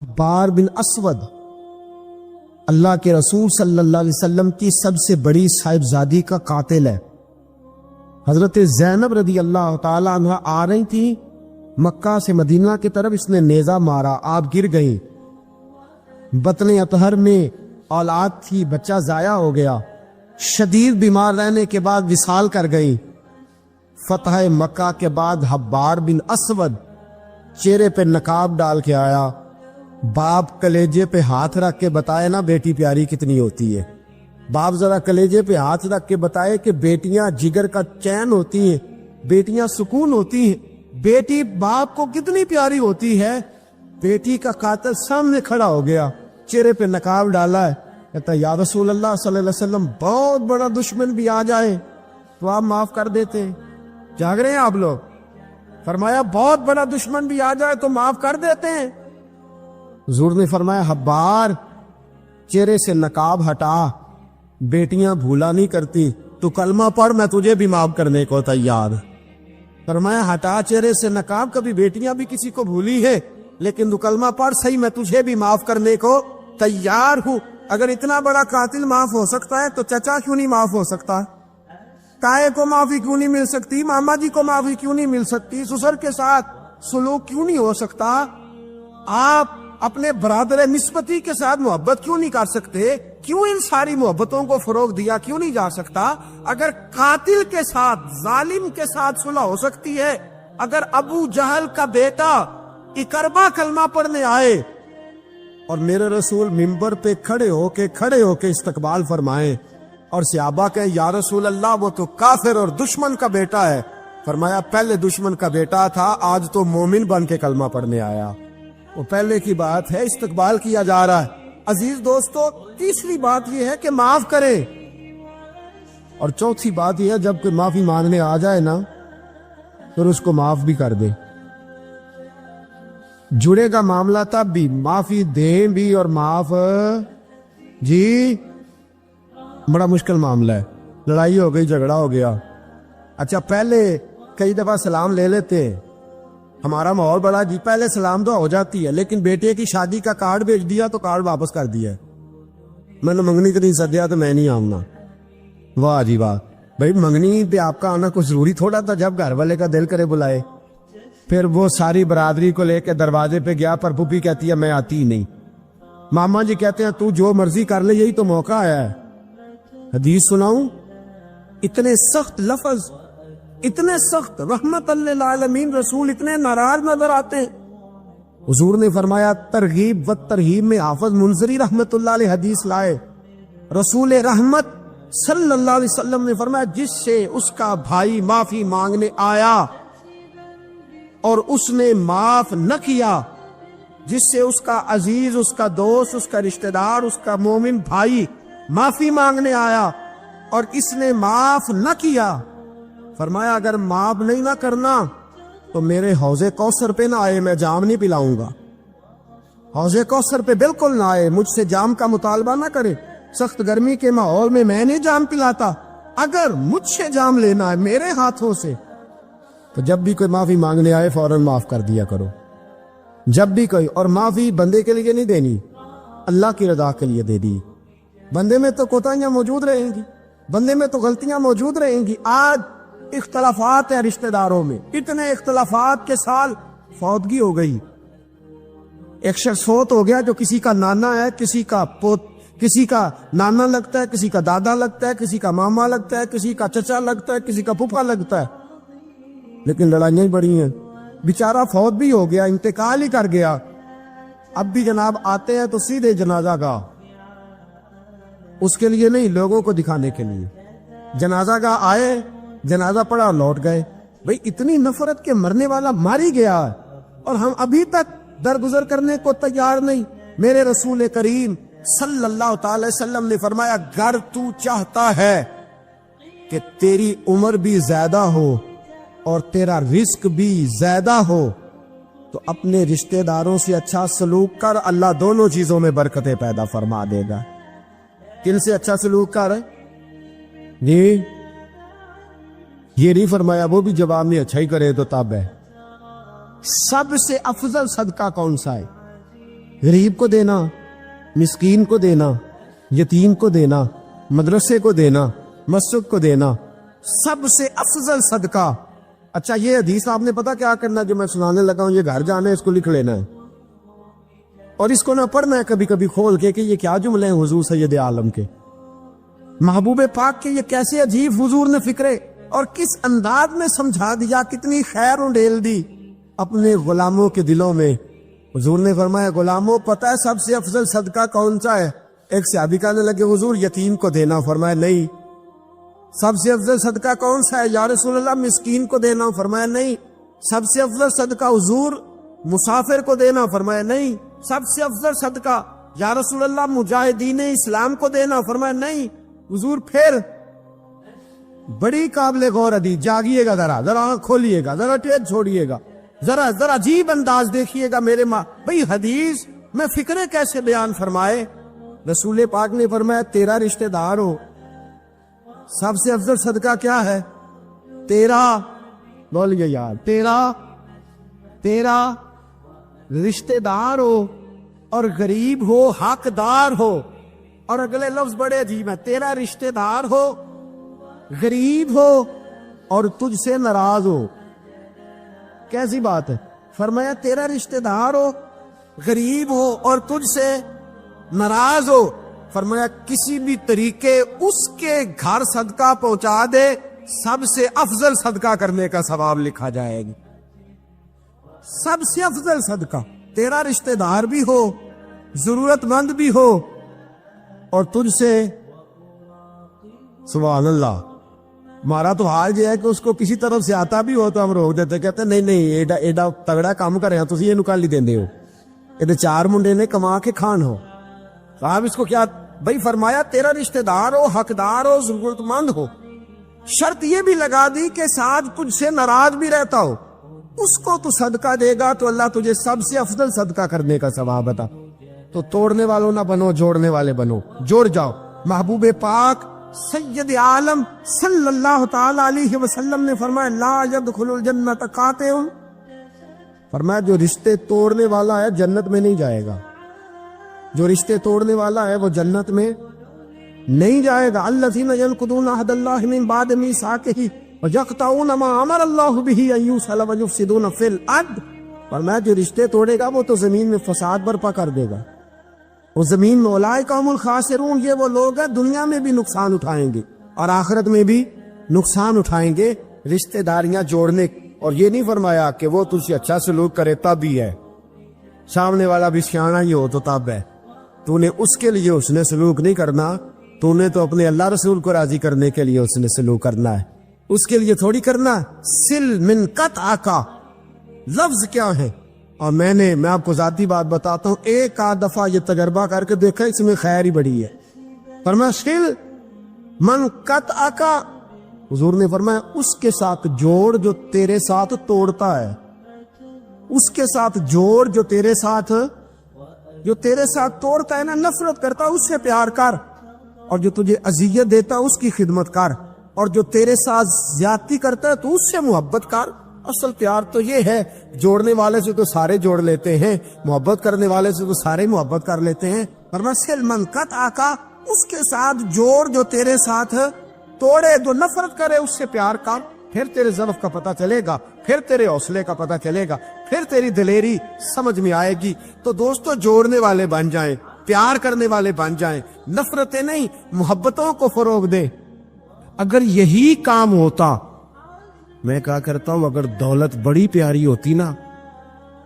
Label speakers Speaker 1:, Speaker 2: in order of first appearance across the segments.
Speaker 1: بار بن اسود اللہ کے رسول صلی اللہ علیہ وسلم کی سب سے بڑی صاحبزادی کا قاتل ہے۔ حضرت زینب رضی اللہ تعالی عنہ آ رہی تھی مکہ سے مدینہ کی طرف، اس نے نیزہ مارا، آپ گر گئیں۔ بطن اطہر میں اولاد تھی، بچہ ضائع ہو گیا، شدید بیمار رہنے کے بعد وصال کر گئی۔ فتح مکہ کے بعد حبار بن اسود چہرے پہ نقاب ڈال کے آیا، باپ کلیجے پہ ہاتھ رکھ کے بتائے نا بیٹی پیاری کتنی ہوتی ہے۔ باپ ذرا کلیجے پہ ہاتھ رکھ کے بتائے کہ بیٹیاں جگر کا چین ہوتی ہیں، بیٹیاں سکون ہوتی ہیں، بیٹی باپ کو کتنی پیاری ہوتی ہے۔ بیٹی کا قاتل سامنے کھڑا ہو گیا، چہرے پہ نقاب ڈالا ہے، کہتا یا رسول اللہ صلی اللہ علیہ وسلم بہت بڑا دشمن بھی آ جائے تو آپ معاف کر دیتے ہیں۔ جاگ رہے ہیں آپ لوگ؟ فرمایا بہت بڑا دشمن بھی آ جائے تو معاف کر دیتے ہیں۔ حضور نے فرمایا حبار چہرے سے نقاب ہٹا، بیٹیاں بھولا نہیں کرتی، تو کلمہ پڑھ میں تجھے بھی معاف کرنے کو تیار۔ فرمایا ہٹا چہرے سے نقاب، کبھی بیٹیاں بھی کسی کو بھولی ہے لیکن تو کلمہ پڑھ صحیح، میں تجھے بھی معاف کرنے کو تیار ہوں۔ اگر اتنا بڑا قاتل معاف ہو سکتا ہے تو چچا کیوں نہیں معاف ہو سکتا؟ تائے کو معافی کیوں نہیں مل سکتی؟ ماما جی کو معافی کیوں نہیں مل سکتی؟ سسر کے ساتھ سلوک کیوں نہیں ہو سکتا؟ آپ اپنے برادر نسبتی کے ساتھ محبت کیوں نہیں کر سکتے؟ کیوں ان ساری محبتوں کو فروغ دیا کیوں نہیں جا سکتا؟ اگر قاتل کے ساتھ، ظالم کے ساتھ صلح ہو سکتی ہے، اگر ابو جہل کا بیٹا اکربا کلمہ پڑھنے آئے اور میرے رسول منبر پہ کھڑے ہو کے استقبال فرمائیں اور صحابہ کہیں یا رسول اللہ وہ تو کافر اور دشمن کا بیٹا ہے، فرمایا پہلے دشمن کا بیٹا تھا، آج تو مومن بن کے کلمہ پڑھنے آیا۔ وہ پہلے کی بات ہے، استقبال کیا جا رہا ہے۔ عزیز دوستو، تیسری بات یہ ہے کہ معاف کریں، اور چوتھی بات یہ ہے جب کوئی معافی مانگنے آ جائے نا پھر اس کو معاف بھی کر دے۔ جڑے گا معاملہ تب بھی، معافی دیں بھی اور معاف جی بڑا مشکل معاملہ ہے۔ لڑائی ہو گئی، جھگڑا ہو گیا، اچھا پہلے کئی دفعہ سلام لے لیتے ہیں، ہمارا ماحول بڑا جی پہلے سلام دعا ہو جاتی ہے، لیکن بیٹے کی شادی کا کارڈ بھیج دیا تو کارڈ واپس کر دیا، میں نے منگنی کو نہیں سدیا تو میں نہیں آؤں گا۔ واہ جی واہ، بھائی منگنی پہ آپ کا آنا کچھ ضروری تھوڑا تھا، جب گھر والے کا دل کرے بلائے۔ پھر وہ ساری برادری کو لے کے دروازے پہ گیا، پر پھوپھی کہتی ہے میں آتی ہی نہیں، ماما جی کہتے ہیں تو جو مرضی کر لے، یہی تو موقع آیا ہے۔ حدیث سناؤں، اتنے سخت لفظ، اتنے سخت، رحمت للعالمین رسول اتنے ناراض نظر آتے ہیں۔ حضور نے فرمایا ترغیب و ترہیب میں حافظ منذری رحمت اللہ علیہ حدیث لائے، رسول رحمت صلی اللہ علیہ وسلم نے فرمایا جس سے اس کا بھائی معافی مانگنے آیا اور اس نے معاف نہ کیا، جس سے اس کا عزیز، اس کا دوست، اس کا رشتہ دار، اس کا مومن بھائی معافی مانگنے آیا اور اس نے معاف نہ کیا، فرمایا اگر معاف نہیں نہ کرنا تو میرے حوض کوثر پہ نہ آئے، میں جام نہیں پلاؤں گا۔ حوض کوثر پہ بالکل نہ آئے، مجھ سے جام کا مطالبہ نہ کرے، سخت گرمی کے ماحول میں میں نہیں جام پلاتا، اگر مجھ سے جام لینا ہے میرے ہاتھوں سے تو جب بھی کوئی معافی مانگنے آئے فوراً معاف کر دیا کرو، جب بھی کوئی۔ اور معافی بندے کے لیے نہیں دینی، اللہ کی رضا کے لیے دے دی۔ بندے میں تو کوتاہیاں موجود رہیں گی، بندے میں تو غلطیاں موجود رہیں گی۔ آج اختلافات ہیں رشتہ داروں میں، اتنے اختلافات کے سال فوتگی ہو گئی، ایک شخص فوت ہو گیا جو کسی کا نانا ہے، کسی کا پوت، کسی کا نانا لگتا ہے، کسی کا دادا لگتا ہے، کسی کا ماما لگتا ہے، کسی کا چچا لگتا ہے، کسی کا پھوپھا لگتا ہے، لیکن لڑائیاں ہی بڑی ہیں۔ بیچارہ فوت بھی ہو گیا، انتقال ہی کر گیا، اب بھی جناب آتے ہیں تو سیدھے جنازہ گاہ، اس کے لیے نہیں، لوگوں کو دکھانے کے لیے۔ جنازہ گاہ آئے، جنازہ پڑا اور لوٹ گئے۔ بھئی اتنی نفرت کے مرنے والا ماری گیا ہے اور ہم ابھی تک درگزر کرنے کو تیار نہیں۔ میرے رسول کریم صلی اللہ تعالی وسلم نے فرمایا اگر تو چاہتا ہے کہ تیری عمر بھی زیادہ ہو اور تیرا رزق بھی زیادہ ہو تو اپنے رشتہ داروں سے اچھا سلوک کر، اللہ دونوں چیزوں میں برکتیں پیدا فرما دے گا۔ کن سے اچھا سلوک کر جی؟ یہ نہیں فرمایا وہ بھی جواب نہیں اچھا ہی کرے تو تب ہے۔ سب سے افضل صدقہ کون سا ہے؟ غریب کو دینا، مسکین کو دینا، یتیم کو دینا، مدرسے کو دینا، مسجد کو دینا، سب سے افضل صدقہ۔ اچھا یہ حدیث آپ نے پتا کیا کرنا جو میں سنانے لگا ہوں، یہ گھر جانا ہے، اس کو لکھ لینا ہے اور اس کو نہ پڑھنا ہے کبھی کبھی کھول کے کہ یہ کیا جملے ہیں حضور سید عالم کے، محبوب پاک کے، یہ کیسے عجیب حضور نے فکرے اور کس انداز میں سمجھا دیا، کتنی خیر ڈیل دی اپنے غلاموں کے دلوں میں۔ حضور نے فرمایا غلاموں پتہ ہے سب سے افضل صدقہ کون سا ہے؟ ایک صحابی کہنے لگے حضور یتیم کو دینا، فرمایا نہیں۔ سب سے افضل صدقہ کون سا ہے یا رسول اللہ؟ مسکین کو دینا، فرمایا نہیں۔ سب سے افضل صدقہ حضور مسافر کو دینا، فرمایا نہیں۔ سب سے افضل صدقہ یا رسول اللہ مجاہدین اسلام کو دینا، فرمایا نہیں۔ حضور پھر بڑی قابل غور حدیث، جاگیے گا ذرا آنکھ کھولیے گا، ذرا ٹیک چھوڑیے گا، ذرا عجیب انداز دیکھیے گا میرے ماں بھئی حدیث میں فکرے کیسے بیان فرمائے۔ رسول پاک نے فرمایا تیرا رشتہ دار ہو، سب سے افضل صدقہ کیا ہے؟ تیرا، بولیے یار، تیرا رشتہ دار ہو اور غریب ہو، حقدار ہو، اور اگلے لفظ بڑے عجیب ہیں، تیرا رشتہ دار ہو، غریب ہو اور تجھ سے ناراض ہو۔ کیسی بات ہے؟ فرمایا تیرا رشتہ دار ہو، غریب ہو اور تجھ سے ناراض ہو، فرمایا کسی بھی طریقے اس کے گھر صدقہ پہنچا دے، سب سے افضل صدقہ کرنے کا ثواب لکھا جائے گا۔ سب سے افضل صدقہ، تیرا رشتہ دار بھی ہو، ضرورت مند بھی ہو اور تجھ سے، سبحان اللہ، ہمارا تو حال یہ ہے کہ اس کو کسی طرف سے آتا بھی ہو تو ہم روک دیتے، کہتے ہیں نہیں ایڈا تگڑا کام کرے تسی یہ نکالی دیندے ہو، یہ چار منڈے نے کما کے کھان ہو، صاحب اس کو کیا بھائی؟ فرمایا تیرا رشتہ دار ہو، حقدار ہو، ضرورت مند ہو، شرط یہ بھی لگا دی کہ ساتھ تجھ سے ناراض بھی رہتا ہو، اس کو تو صدقہ دے گا تو اللہ تجھے سب سے افضل صدقہ کرنے کا ثواب عطا۔ تو توڑنے والوں نہ بنو، جوڑنے والے بنو، جوڑ جاؤ۔ محبوب پاک سید عالم صلی اللہ تعالی علیہ وسلم نے فرمایا لا يدخل الجنت قاطع، فرمایا جو رشتے توڑنے والا ہے جنت میں نہیں جائے گا، جو رشتے توڑنے والا ہے وہ جنت میں نہیں جائے گا۔ الذین ینقضون عہد اللہ من بعد میثاقہ ویقطعون ما امر اللہ بہ ان یوصل ویفسدون فی الارض، فرمایا جو رشتے توڑے گا وہ تو زمین میں فساد برپا کر دے گا، وہ زمین میں اولئک هم الخاسرون، یہ وہ لوگ ہیں دنیا میں بھی نقصان اٹھائیں گے اور آخرت میں بھی نقصان اٹھائیں گے رشتہ داریاں جوڑنے۔ اور یہ نہیں فرمایا کہ وہ تجھ سے اچھا سلوک کرے تب ہی ہے، سامنے والا بھی سیاںا ہی ہو تو تب ہے، تو نے اس کے لیے اس نے سلوک نہیں کرنا، تو نے تو اپنے اللہ رسول کو راضی کرنے کے لیے اس نے سلوک کرنا ہے، اس کے لیے تھوڑی کرنا۔ سل من قطع کا لفظ کیا ہے؟ اور میں آپ کو ذاتی بات بتاتا ہوں، ایک آدھ دفعہ یہ تجربہ کر کے دیکھا، اس میں خیر ہی بڑی ہے۔ فرمایا سل من قطع کا، حضور نے فرمایا اس کے ساتھ جوڑ جو تیرے ساتھ توڑتا ہے، اس کے ساتھ جوڑ جو تیرے ساتھ توڑتا ہے نا، نفرت کرتا اس سے پیار کر، اور جو تجھے اذیت دیتا اس کی خدمت کر، اور جو تیرے ساتھ زیادتی کرتا ہے تو اس سے محبت کر۔ اصل پیار تو یہ ہے، جوڑنے والے سے تو سارے جوڑ لیتے ہیں، محبت کرنے والے سے تو سارے محبت کر لیتے ہیں۔ فرمایا سل من قطع کا، اس کے ساتھ جوڑ جو تیرے ساتھ توڑے، جو نفرت کرے اس سے پیار کر، پھر تیرے ضعف کا پتہ چلے گا، پھر تیرے حوصلے کا پتہ چلے گا، پھر تیری دلیری سمجھ میں آئے گی۔ تو دوستو جوڑنے والے بن جائیں، پیار کرنے والے بن جائیں، نفرتیں نہیں محبتوں کو فروغ دیں۔ اگر یہی کام ہوتا، میں کہا کرتا ہوں اگر دولت بڑی پیاری ہوتی نا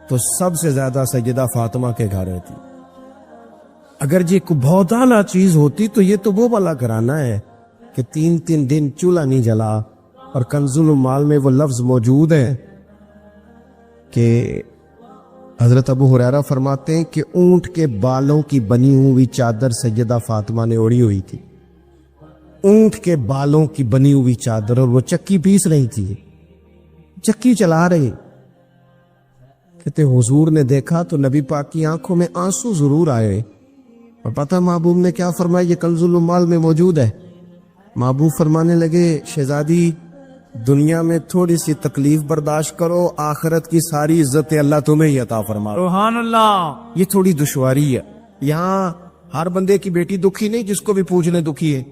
Speaker 1: تو سب سے زیادہ سیدہ فاطمہ کے گھر رہتی۔ اگر یہ کوئی بہت اعلیٰ چیز ہوتی تو یہ تو وہ والا گھرانہ ہے کہ 3 دن چولہا نہیں جلا، اور کنز المال میں وہ لفظ موجود ہے کہ حضرت ابو ہریرہ فرماتے ہیں کہ اونٹ کے بالوں کی بنی ہوئی چادر سیدہ فاطمہ نے اوڑھی ہوئی تھی، اونٹ کے بالوں کی بنی ہوئی چادر، اور وہ چکی پیس رہی تھی، چکی چلا رہی۔ کہتے حضور نے دیکھا تو نبی پاک کی آنکھوں میں آنسو ضرور آئے، اور پتہ محبوب نے کیا فرمایا؟ یہ کنز المال میں موجود ہے۔ محبوب فرمانے لگے شہزادی دنیا میں تھوڑی سی تکلیف برداشت کرو، آخرت کی ساری عزتیں اللہ تمہیں ہی عطا فرما۔
Speaker 2: سبحان اللہ۔
Speaker 1: یہ تھوڑی دشواری ہے۔ یہاں ہر بندے کی بیٹی دکھی نہیں، جس کو بھی پوچھ لیں دکھی ہے،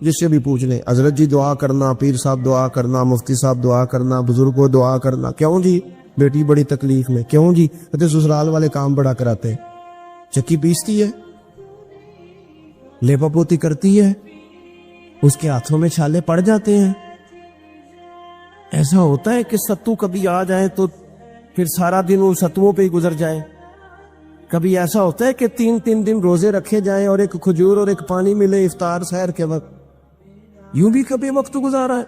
Speaker 1: جس سے بھی پوچھ لیں حضرت جی دعا کرنا، پیر صاحب دعا کرنا، مفتی صاحب دعا کرنا، بزرگوں دعا کرنا۔ کیوں جی؟ بیٹی بڑی تکلیف میں۔ کیوں جی؟ کہتے سسرال والے کام بڑا کراتے ہیں، چکی پیستی ہے، لیپا پوتی کرتی ہے، اس کے ہاتھوں میں چھالے پڑ جاتے ہیں۔ ایسا ہوتا ہے کہ ستو کبھی آ جائے تو پھر سارا دن ان ستوؤں پہ ہی گزر جائے۔ کبھی ایسا ہوتا ہے کہ 3 دن روزے رکھے جائیں اور ایک کھجور اور ایک پانی ملے افطار سحر کے وقت۔ یوں بھی کبھی وقت گزارا ہے۔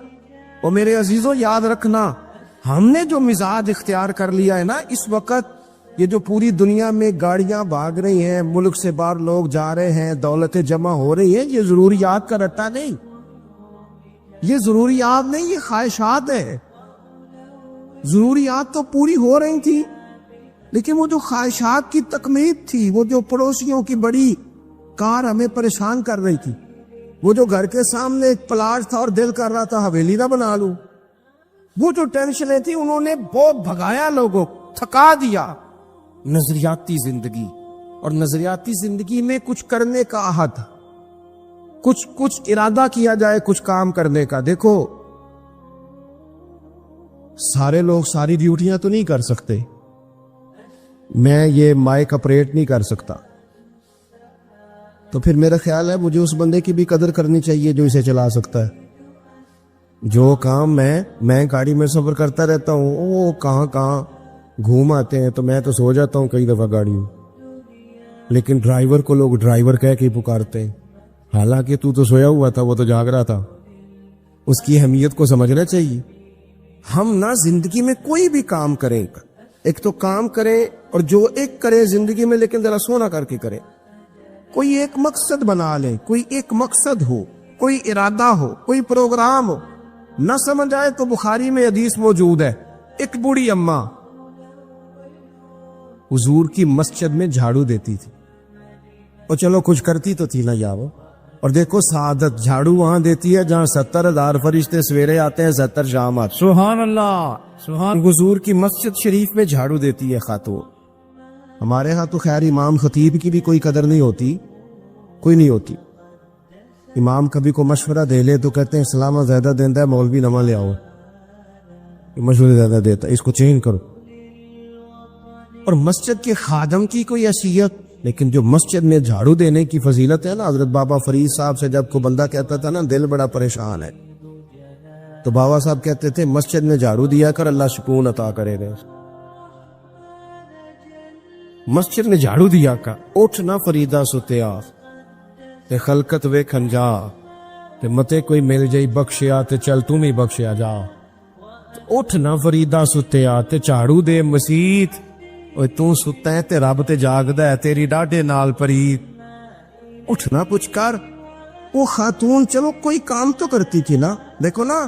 Speaker 1: اور میرے عزیزوں یاد رکھنا، ہم نے جو مزاج اختیار کر لیا ہے نا اس وقت، یہ جو پوری دنیا میں گاڑیاں بھاگ رہی ہیں، ملک سے باہر لوگ جا رہے ہیں، دولتیں جمع ہو رہی ہیں، یہ ضروریات کا رٹا نہیں، یہ ضروریات نہیں، یہ خواہشات ہے۔ ضروریات تو پوری ہو رہی تھی، لیکن وہ جو خواہشات کی تکمیل تھی، وہ جو پڑوسیوں کی بڑی کار ہمیں پریشان کر رہی تھی، وہ جو گھر کے سامنے ایک پلاٹ تھا اور دل کر رہا تھا حویلی نہ بنا لوں، وہ جو ٹینشنیں تھی، انہوں نے بہت بھگایا، لوگوں تھکا دیا۔ نظریاتی زندگی، اور نظریاتی زندگی میں کچھ کرنے کا عہد، کچھ ارادہ کیا جائے کچھ کام کرنے کا۔ دیکھو سارے لوگ ساری ڈیوٹیاں تو نہیں کر سکتے، میں یہ مائک اپریٹ نہیں کر سکتا، تو پھر میرا خیال ہے مجھے اس بندے کی بھی قدر کرنی چاہیے جو اسے چلا سکتا ہے۔ جو کام میں گاڑی میں سفر کرتا رہتا ہوں، وہ کہاں گھوم آتے ہیں، تو میں تو سو جاتا ہوں کئی دفعہ گاڑی میں، لیکن ڈرائیور کو لوگ ڈرائیور کہہ کے پکارتے ہیں، حالانکہ تو سویا ہوا تھا، وہ تو جاگ رہا تھا۔ اس کی اہمیت کو سمجھنا چاہیے۔ ہم نہ زندگی میں کوئی بھی کام کریں، ایک تو کام کریں، اور جو ایک کرے زندگی میں، لیکن ذرا سونا کر کے کرے، کوئی ایک مقصد بنا لیں، کوئی ایک مقصد ہو، کوئی ارادہ ہو، کوئی پروگرام ہو۔ نہ سمجھ آئے تو بخاری میں حدیث موجود ہے، ایک بوڑھی اماں حضور کی مسجد میں جھاڑو دیتی تھی، اور چلو کچھ کرتی تو تھی نا یار، اور دیکھو سعادت جھاڑو وہاں دیتی ہے جہاں 70,000 فرشتے سویرے آتے ہیں، 70 شام آتے ہیں۔
Speaker 2: سبحان اللہ، سبحان۔
Speaker 1: حضور کی مسجد شریف میں جھاڑو دیتی ہے خاتون۔ ہمارے ہاں تو خیر امام خطیب کی بھی کوئی قدر نہیں ہوتی، کوئی نہیں ہوتی۔ امام کبھی کو مشورہ دے لے تو کہتے ہیں سلامہ زیادہ دیندہ ہے، مولوی نواں لے آؤ، مشورے زیادہ دیتا ہے، اس کو چینج کرو۔ اور مسجد کے خادم کی کوئی حیثیت، لیکن جو مسجد میں جھاڑو دینے کی فضیلت ہے نا، حضرت بابا فرید صاحب سے جب کو بندہ کہتا تھا نا دل بڑا پریشان ہے، تو بابا صاحب کہتے تھے مسجد میں جھاڑو دیا کر، اللہ سکون عطا کرے گا۔ مسجد میں جھاڑو دیا کر، اٹھ نہ فریدا ستیا تے خلقت ویکھن جا، تے متے کوئی مل جائی بخشیا تے چل تم ہی بخشیا جا۔ اٹھ نہ فریدا ستیا تے جھاڑو دے مسیت، اوے تو ستا ہے تے رب تے جاگدا ہے، تیری ڈاڈے نال پریت۔ اٹھنا پوچھ کر۔ وہ خاتون چلو کوئی کام تو کرتی تھی نا، دیکھو نا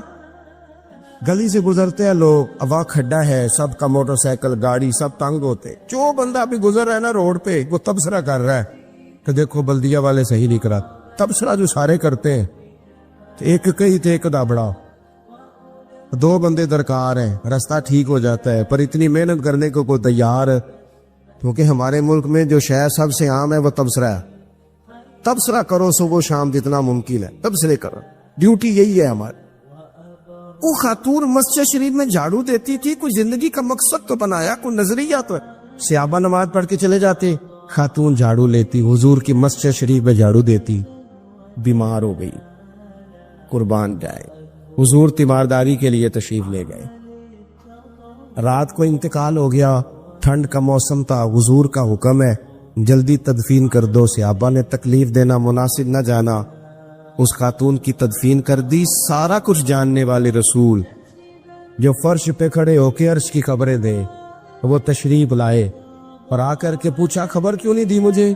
Speaker 1: گلی سے گزرتے ہیں لوگ، ابا کھڈا ہے، سب کا موٹر سائیکل گاڑی سب تنگ ہوتے، جو بندہ ابھی گزر رہا ہے نا روڈ پہ وہ تبصرہ کر رہا ہے کہ دیکھو بلدیہ والے صحیح نہیں کرا۔ تبصرہ جو سارے کرتے ہیں، ایک کئی تھے ایک دابڑا، 2 بندے درکار ہیں، راستہ ٹھیک ہو جاتا ہے، پر اتنی محنت کرنے کو کوئی تیار ہے، کیونکہ ہمارے ملک میں جو شے سب سے عام ہے وہ تبصرہ ہے۔ تبصرہ کرو صبح شام جتنا ممکن ہے، تبصرے کرو، ڈیوٹی یہی ہے ہماری۔ وہ خاتون مسجد شریف میں جھاڑو دیتی تھی، کوئی زندگی کا مقصد تو بنایا، کوئی نظریہ تو ہے۔ صحابہ نماز پڑھ کے چلے جاتے، خاتون جھاڑو لیتی، حضور کی مسجد شریف میں جھاڑو دیتی، بیمار ہو گئی، قربان جائے، حضور تیمارداری کے لیے تشریف لے گئے، رات کو انتقال ہو گیا، ٹھنڈ کا موسم تھا، حضور کا حکم ہے جلدی تدفین کر دو، صحابہ نے تکلیف دینا مناسب نہ جانا، اس خاتون کی تدفین کر دی۔ سارا کچھ جاننے والے رسول جو فرش پہ کھڑے ہو کے عرش کی خبریں دے، وہ تشریف لائے اور آ کر کے پوچھا خبر کیوں نہیں دی مجھے؟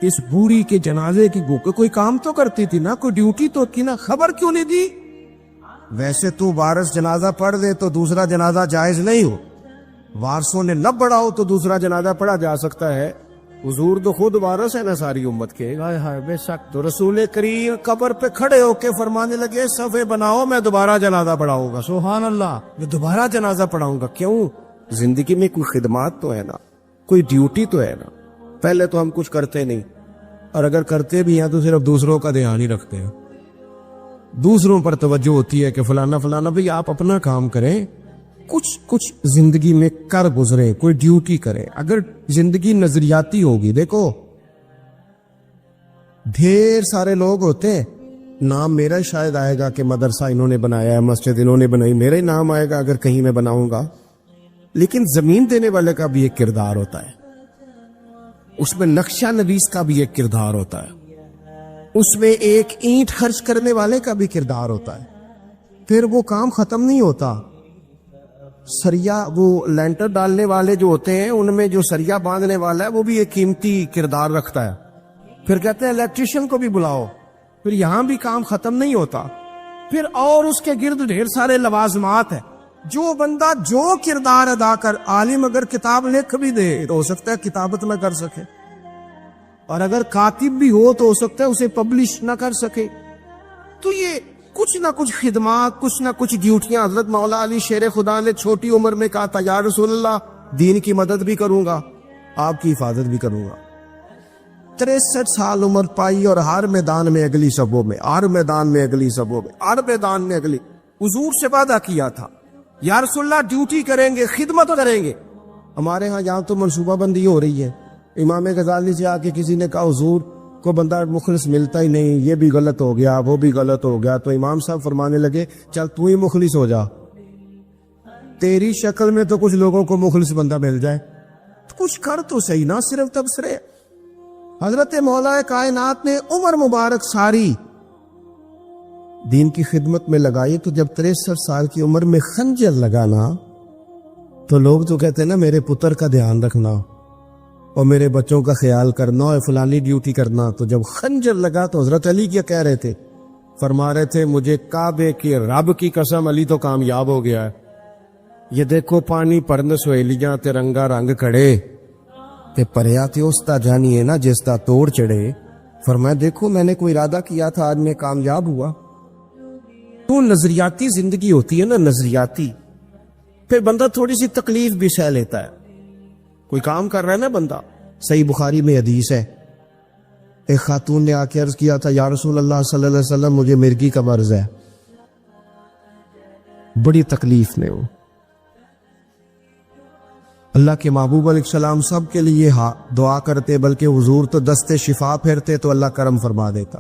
Speaker 1: اس بوڑھی کے جنازے کی کوئی کام تو کرتی تھی نا، کوئی ڈیوٹی تو تھی نا، خبر کیوں نہیں دی؟ ویسے تو وارث جنازہ پڑھ دے تو دوسرا جنازہ جائز نہیں ہو، وارثوں نے نہ پڑھا ہو تو دوسرا جنازہ پڑھا جا سکتا ہے، حضور تو خود وارث ہے نا ساری امت کے.
Speaker 2: ہائے ہائے بے شک.
Speaker 1: تو رسول کریم قبر پہ کھڑے ہو کے فرمانے لگے صفے بناؤ میں دوبارہ جنازہ پڑھاؤں گا.
Speaker 2: سبحان اللہ.
Speaker 1: میں دوبارہ جنازہ پڑھاؤں گا. کیوں؟ زندگی میں کوئی خدمات تو ہے نا, کوئی ڈیوٹی تو ہے نا. پہلے تو ہم کچھ کرتے نہیں, اور اگر کرتے بھی ہیں تو صرف دوسروں کا دھیان ہی رکھتے ہیں. دوسروں پر توجہ ہوتی ہے کہ فلانا فلانا. بھئی آپ اپنا کام کریں, کچھ زندگی میں کر گزرے, کوئی ڈیوٹی کریں. اگر زندگی نظریاتی ہوگی, دیکھو ڈھیر سارے لوگ ہوتے ہیں, نام میرا شاید آئے گا کہ مدرسہ انہوں نے بنایا ہے, مسجد انہوں نے بنائی, میرا ہی نام آئے گا اگر کہیں میں بناؤں گا. لیکن زمین دینے والے کا بھی ایک کردار ہوتا ہے, اس میں نقشہ نویس کا بھی ایک کردار ہوتا ہے, اس میں ایک اینٹ خرچ کرنے والے کا بھی کردار ہوتا ہے. پھر وہ کام ختم نہیں ہوتا. سریا, وہ لینٹر ڈالنے والے جو ہوتے ہیں ان میں جو سریا باندھنے والا ہے وہ بھی ایک قیمتی کردار رکھتا ہے. پھر کہتے ہیں الیکٹریشین کو بھی بلاؤ. پھر یہاں بھی کام ختم نہیں ہوتا. پھر اور اس کے گرد ڈھیر سارے لوازمات ہیں. جو بندہ جو کردار ادا کر, عالم اگر کتاب لکھ بھی دے تو ہو سکتا ہے کتابت نہ کر سکے, اور اگر کاتب بھی ہو تو ہو سکتا ہے اسے پبلش نہ کر سکے. تو یہ کچھ نہ کچھ خدمات, کچھ نہ کچھ ڈیوٹیاں. حضرت مولا علی شیر خدا نے چھوٹی عمر میں کہا تھا یا رسول اللہ دین کی مدد بھی کروں گا, آپ کی حفاظت بھی کروں گا. 63 سال عمر پائی اور ہر میدان میں اگلی صبوں میں, ہر میدان میں اگلی صبوں میں, ہر میدان میں اگلی. حضور سے وعدہ کیا تھا یا رسول اللہ ڈیوٹی کریں گے, خدمت کریں گے. ہمارے ہاں یہاں تو منصوبہ بندی ہو رہی ہے. امام غزالی سے آ کے کسی نے کہا حضور کو بندہ مخلص ملتا ہی نہیں, یہ بھی غلط ہو گیا, وہ بھی غلط ہو گیا. تو امام صاحب فرمانے لگے چل تو ہی مخلص ہو جا, تیری شکل میں تو کچھ لوگوں کو مخلص بندہ مل جائے, کچھ کر تو صحیح نا, صرف تبصرے. حضرت مولا کائنات نے عمر مبارک ساری دین کی خدمت میں لگائی. تو جب 63 سال کی عمر میں خنجر لگانا, تو لوگ تو کہتے ہیں نا میرے پتر کا دھیان رکھنا اور میرے بچوں کا خیال کرنا اور فلانی ڈیوٹی کرنا. تو جب خنجر لگا تو حضرت علی کیا کہہ رہے تھے؟ فرما رہے تھے مجھے کعبے کی رب کی قسم علی تو کامیاب ہو گیا ہے. یہ دیکھو پانی پرن سہیلیاں تے رنگا رنگ کھڑے تے پریا تے اس تا جانی ہے نا جس تا توڑ چڑھے. فرمایا دیکھو میں نے کوئی ارادہ کیا تھا, آج میں کامیاب ہوا. تو نظریاتی زندگی ہوتی ہے نا, نظریاتی. پھر بندہ تھوڑی سی تکلیف بھی سہ لیتا ہے. کوئی کام کر رہا ہے نا بندہ, صحیح بخاری میں حدیث ہے, ایک خاتون نے آ کے عرض کیا تھا یا رسول اللہ صلی اللہ علیہ وسلم مجھے مرگی کا مرض ہے. بڑی تکلیف میں. وہ اللہ کے محبوب علیہ السلام سب کے لیے دعا کرتے, بلکہ حضور تو دستے شفا پھیرتے تو اللہ کرم فرما دیتا.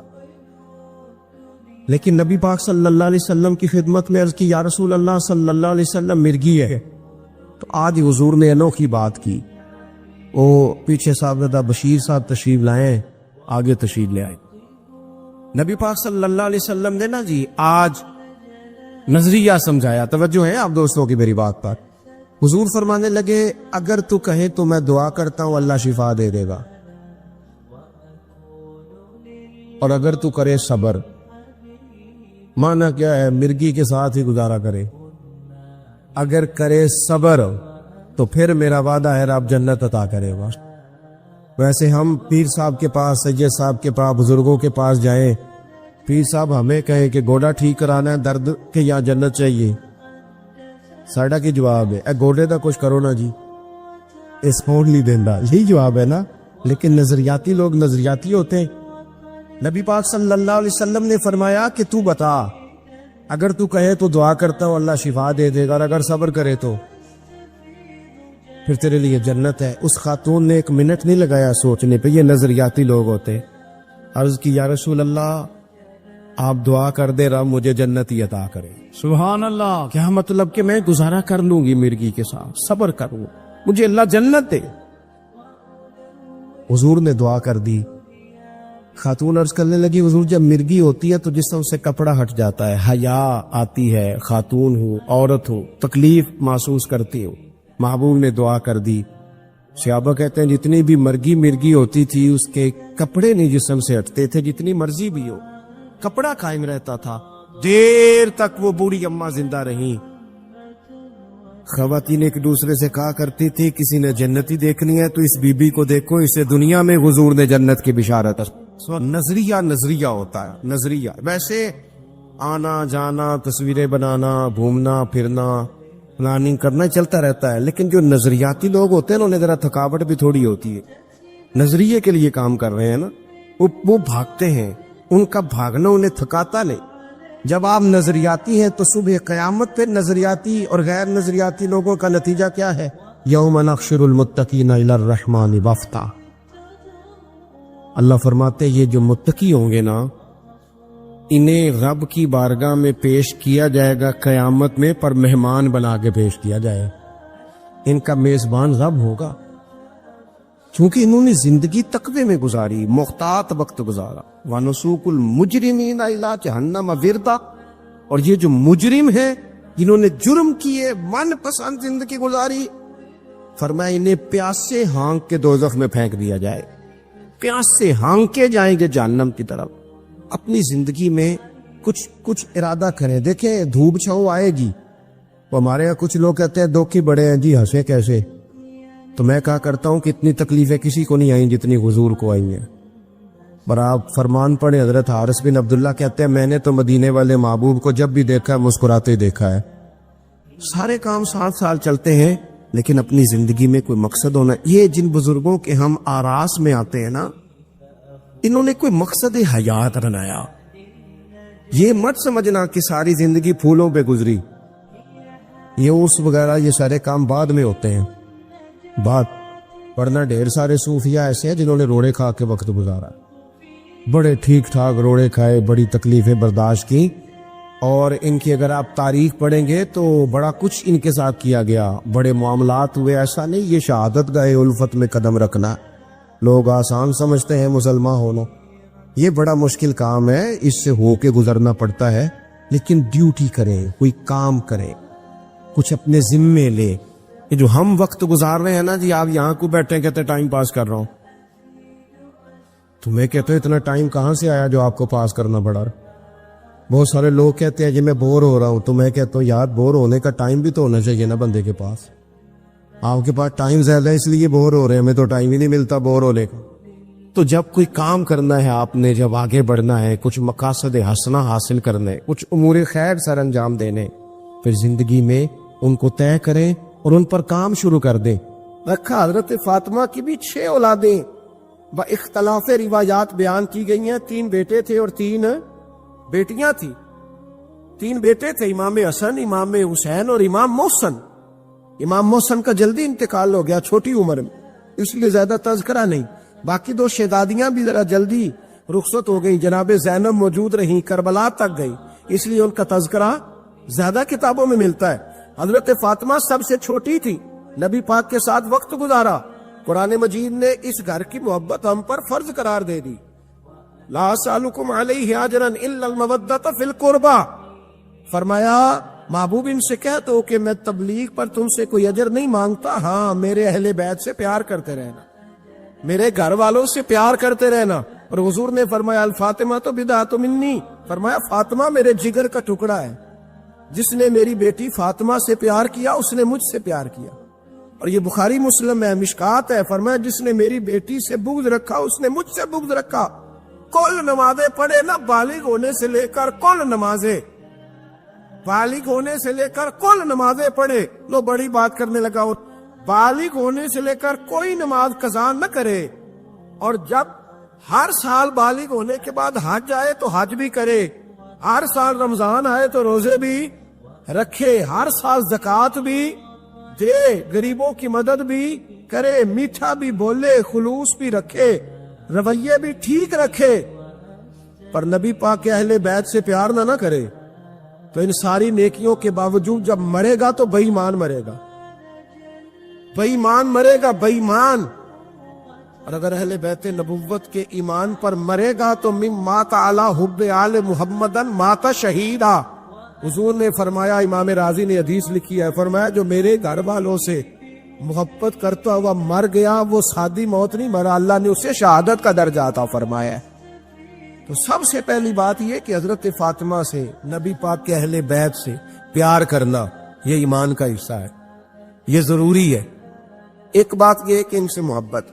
Speaker 1: لیکن نبی پاک صلی اللہ علیہ وسلم کی خدمت میں عرض کی یا رسول اللہ صلی اللہ علیہ وسلم مرگی ہے. تو آج حضور نے انوکھی بات کی. وہ پیچھے صاحب بشیر صاحب تشریف لائے, آگے تشریف لے آئے. نبی پاک صلی اللہ علیہ وسلم نے نا جی آج نظریہ سمجھایا. توجہ ہے آپ دوستوں کی میری بات پر. حضور فرمانے لگے اگر تو کہے تو میں دعا کرتا ہوں اللہ شفا دے دے گا, اور اگر تو کرے صبر. مانا کیا ہے؟ مرگی کے ساتھ ہی گزارا کرے. اگر کرے صبر تو پھر میرا وعدہ ہے رب جنت عطا کرے گا. ویسے ہم پیر صاحب کے پاس, سید صاحب کے پاس, بزرگوں کے پاس جائیں, پیر صاحب ہمیں کہیں کہ گوڑا ٹھیک کرانا ہے, درد کے یا جنت چاہیے, ساڑا کی جواب ہے اے گوڑے دا کچھ کرو نا جی, اس فون نہیں دینا, یہی جواب ہے نا. لیکن نظریاتی لوگ نظریاتی ہوتے ہیں. نبی پاک صلی اللہ علیہ وسلم نے فرمایا کہ تو بتا, اگر تو کہے تو دعا کرتا ہوں اللہ شفا دے دے گا, اور اگر صبر کرے تو پھر تیرے لیے جنت ہے. اس خاتون نے ایک منٹ نہیں لگایا سوچنے پہ. یہ نظریاتی لوگ ہوتے. عرض کی یا رسول اللہ آپ دعا کر دے رب مجھے جنت ہی عطا کرے.
Speaker 2: سبحان اللہ.
Speaker 1: کیا مطلب کہ میں گزارا کر لوں گی مرگی کے ساتھ, صبر کروں, مجھے اللہ جنت دے. حضور نے دعا کر دی. خاتون عرض کرنے لگی حضور جب مرگی ہوتی ہے تو جسم سے کپڑا ہٹ جاتا ہے, حیا آتی ہے, خاتون ہو عورت ہو, تکلیف محسوس کرتی ہو. محبوب نے دعا کر دی. صحابہ کہتے ہیں جتنی بھی مرگی ہوتی تھی اس کے کپڑے نہیں جسم سے ہٹتے تھے, جتنی مرضی بھی ہو کپڑا قائم رہتا تھا. دیر تک وہ بوڑھی اماں زندہ رہیں. خواتین ایک دوسرے سے کہا کرتی تھی کسی نے جنتی دیکھنی ہے تو اس بی بی کو دیکھو، اسے دنیا میں حضور نے جنت کی بشارت۔ نظریہ ہوتا ہے، نظریہ۔ ویسے آنا جانا، تصویریں بنانا، گھومنا پھرنا، پلاننگ کرنا چلتا رہتا ہے، لیکن جو نظریاتی لوگ ہوتے ہیں انہیں ذرا تھکاوٹ بھی تھوڑی ہوتی ہے۔ نظریے کے لیے کام کر رہے ہیں نا، وہ بھاگتے ہیں، ان کا بھاگنا انہیں تھکاتا نہیں۔ جب آپ نظریاتی ہیں تو صبح قیامت پہ نظریاتی اور غیر نظریاتی لوگوں کا نتیجہ کیا ہے؟ یوم نحشر المتقین الی الرحمن وفدا۔ اللہ فرماتے یہ جو متقی ہوں گے نا، انہیں رب کی بارگاہ میں پیش کیا جائے گا قیامت میں، پر مہمان بنا کے پیش کیا جائے، ان کا میزبان رب ہوگا، چونکہ انہوں نے زندگی تقوی میں گزاری، محتاط وقت گزارا۔ وَنُسُوقُ الْمُجْرِمِينَ إِلَىٰ جَهَنَّمَ وِرْدًا، اور یہ جو مجرم ہیں جنہوں نے جرم کیے، من پسند زندگی گزاری، فرمایا انہیں پیاس سے ہانک کے دوزخ میں پھینک دیا جائے، پیاس سے ہانکے جائیں گے جہنم کی طرف۔ اپنی زندگی میں کچھ ارادہ کریں، دیکھیں دھوپ چھاؤں آئے گی۔ وہ ہمارے یہاں کچھ لوگ کہتے ہیں دو کی بڑے ہیں جی، ہنسے کیسے؟ تو میں کہا کرتا ہوں کہ اتنی تکلیفیں کسی کو نہیں آئیں جتنی حضور کو آئی ہیں۔ پر آپ فرمان پڑھیں، حضرت حارث بن عبداللہ کہتے ہیں میں نے تو مدینے والے محبوب کو جب بھی دیکھا ہے مسکراتے دیکھا ہے۔ سارے کام 7 سال چلتے ہیں لیکن اپنی زندگی میں کوئی مقصد ہونا۔ یہ جن بزرگوں کے ہم آراس میں آتے ہیں نا، انہوں نے کوئی مقصد حیات بنایا۔ یہ مت سمجھنا کہ ساری زندگی پھولوں پہ گزری، یہ اس وغیرہ یہ سارے کام بعد میں ہوتے ہیں، ورنہ ڈھیر سارے صوفیاء ایسے ہیں جنہوں نے روڑے کھا کے وقت گزارا، بڑے ٹھیک ٹھاک روڑے کھائے، بڑی تکلیفیں برداشت کی، اور ان کی اگر آپ تاریخ پڑھیں گے تو بڑا کچھ ان کے ساتھ کیا گیا، بڑے معاملات ہوئے۔ ایسا نہیں یہ شہادت گاہ الفت میں قدم رکھنا لوگ آسان سمجھتے ہیں مسلمان ہونا، یہ بڑا مشکل کام ہے، اس سے ہو کے گزرنا پڑتا ہے۔ لیکن ڈیوٹی کریں، کوئی کام کریں، کچھ اپنے ذمے لے۔ یہ جو ہم وقت گزار رہے ہیں نا جی، آپ یہاں کو بیٹھے کہتے ٹائم پاس کر رہا ہوں، تو میں کہتا ہوں اتنا ٹائم کہاں سے آیا جو آپ کو پاس کرنا پڑا؟ بہت سارے لوگ کہتے ہیں جی میں بور ہو رہا ہوں، تو میں کہتا ہوں یار بور ہونے کا ٹائم بھی تو ہونا چاہیے نا بندے کے پاس۔ آپ کے پاس ٹائم زیادہ ہے اس لیے بور ہو رہے ہیں، ہمیں تو ٹائم ہی نہیں ملتا بور ہونے کا۔ تو جب کوئی کام کرنا ہے آپ نے، جب آگے بڑھنا ہے، کچھ مقاصد حسنہ حاصل کرنے، کچھ امور خیر سر انجام دینے، پھر زندگی میں ان کو طے کریں اور ان پر کام شروع کر دیں۔ رکھا حضرت فاطمہ کی بھی 6 اولادیں با اختلاف روایات بیان کی گئی ہیں، 3 بیٹے تھے اور 3 بیٹیاں تھیں۔ 3 بیٹے تھے، امام حسن، امام حسین اور امام محسن۔ امام محسن کا جلدی انتقال ہو گیا چھوٹی عمر میں، اس لیے زیادہ تذکرہ نہیں۔ باقی 2 شہزادیاں بھی ذرا جلدی رخصت ہو گئی، جناب زینب موجود رہیں، کربلا تک گئی، اس لیے ان کا تذکرہ زیادہ کتابوں میں ملتا ہے۔ حضرت فاطمہ سب سے چھوٹی تھی، نبی پاک کے ساتھ وقت گزارا، قرآن مجید نے اس گھر کی محبت ہم پر فرض قرار دے دی۔ لا اسألکم علیہ اجرا الا المودۃ فی القربى، فرمایا محبوب ان سے کہہ دو کہ میں تبلیغ پر تم سے کوئی اجر نہیں مانگتا، ہاں میرے اہل بیت سے پیار کرتے رہنا، میرے گھر والوں سے پیار کرتے رہنا۔ اور حضور نے فرمایا الفاطمہ تو بدعۃ منی، فرمایا فاطمہ میرے جگر کا ٹکڑا ہے، جس نے میری بیٹی فاطمہ سے پیار کیا اس نے مجھ سے پیار کیا۔ اور یہ بخاری مسلم ہے، مشکات ہے، فرمایا جس نے میری بیٹی سے بغض رکھا اس نے مجھ سے بغض رکھا۔ کل نمازیں پڑھے نا، بالغ ہونے سے لے کر کل نمازیں، بالغ ہونے سے لے کر کل نمازیں پڑھے۔ لو بڑی بات کرنے لگا، اور بالغ ہونے سے لے کر کوئی نماز قضا نہ کرے، اور جب ہر سال بالغ ہونے کے بعد حج آئے تو حج بھی کرے، ہر سال رمضان آئے تو روزے بھی رکھے، ہر سال زکوٰۃ بھی دے، غریبوں کی مدد بھی کرے، میٹھا بھی بولے، خلوص بھی رکھے، رویے بھی ٹھیک رکھے، پر نبی پاک کے اہل بیت سے پیار نہ کرے تو ان ساری نیکیوں کے باوجود جب مرے گا تو بے ایمان مرے گا، بے ایمان مرے گا، بے ایمان۔ اور اگر اہل بیت نبوت کے ایمان پر مرے گا تو من مات علی حب آل محمدن مات شہیدا۔ حضور نے فرمایا، امام رازی نے حدیث لکھی ہے، فرمایا جو میرے گھر والوں سے محبت کرتا ہوا مر گیا وہ سادی موت نہیں مرا، اللہ نے اسے شہادت کا درجہ عطا فرمایا ہے۔ تو سب سے پہلی بات یہ کہ حضرت فاطمہ سے، نبی پاک کے اہل بیت سے پیار کرنا، یہ ایمان کا حصہ ہے۔ یہ ضروری ہے. ایک بات یہ ہے کہ ان سے محبت،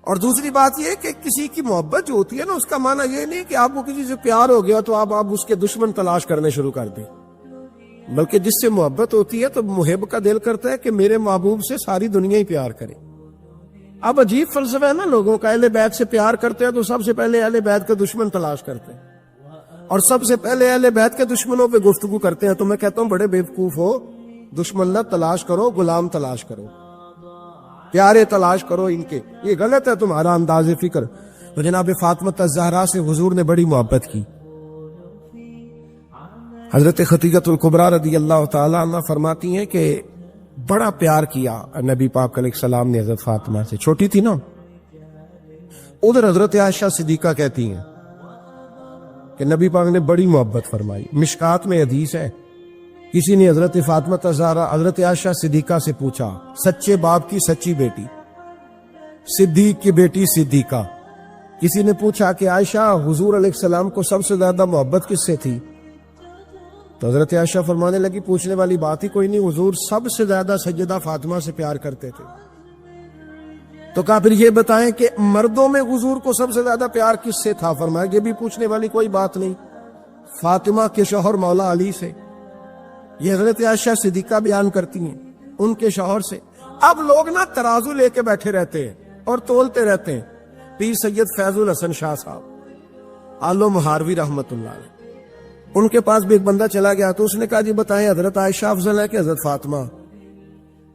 Speaker 1: اور دوسری بات یہ ہے کہ کسی کی محبت جو ہوتی ہے نا، اس کا معنی یہ نہیں کہ آپ کو کسی سے پیار ہو گیا تو آپ اس کے دشمن تلاش کرنے شروع کر دیں، بلکہ جس سے محبت ہوتی ہے تو محب کا دل کرتا ہے کہ میرے محبوب سے ساری دنیا ہی پیار کرے. اب عجیب فلسفہ ہے نا لوگوں کا، اہل بیت سے پیار کرتے ہیں تو سب سے پہلے اہل بیت کے دشمن تلاش کرتے ہیں، اور سب سے پہلے اہل بیت کے دشمنوں پہ گفتگو کرتے ہیں. تو میں کہتا ہوں بڑے بیوقوف ہو، دشمن نہ تلاش کرو، غلام تلاش کرو، پیارے تلاش کرو ان کے. یہ غلط ہے تمہارا انداز فکر. تو جناب فاطمہ الزہرا سے حضور نے بڑی محبت کی. حضرت خدیجہ الکبریٰ رضی اللہ تعالی عنہ فرماتی ہیں کہ بڑا پیار کیا نبی پاک علیہ السلام نے حضرت فاطمہ سے. چھوٹی تھی نا. ادھر حضرت عائشہ صدیقہ کہتی ہیں کہ نبی پاک نے بڑی محبت فرمائی. مشکات میں حدیث ہے، کسی نے حضرت فاطمہ الزہرا حضرت عائشہ صدیقہ سے پوچھا، سچے باپ کی سچی بیٹی، صدیق کی بیٹی صدیقہ. کسی نے پوچھا کہ عائشہ حضور علیہ السلام کو سب سے زیادہ محبت کس سے تھی؟ تو حضرت عائشہ فرمانے لگی پوچھنے والی بات ہی کوئی نہیں، حضور سب سے زیادہ سیدہ فاطمہ سے پیار کرتے تھے. تو کہا پھر یہ بتائیں کہ مردوں میں حضور کو سب سے زیادہ پیار کس سے تھا؟ فرمایا یہ بھی پوچھنے والی کوئی بات نہیں، فاطمہ کے شوہر مولا علی سے. یہ حضرت عائشہ صدیقہ بیان کرتی ہیں ان کے شوہر سے. اب لوگ نا ترازو لے کے بیٹھے رہتے ہیں اور تولتے رہتے ہیں. پیر سید فیض الحسن شاہ صاحب آلو مہاروی رحمت اللہ علیہ، ان کے پاس بھی ایک بندہ چلا گیا تو اس نے کہا جی بتائیں حضرت عائشہ افضل ہے کہ حضرت فاطمہ؟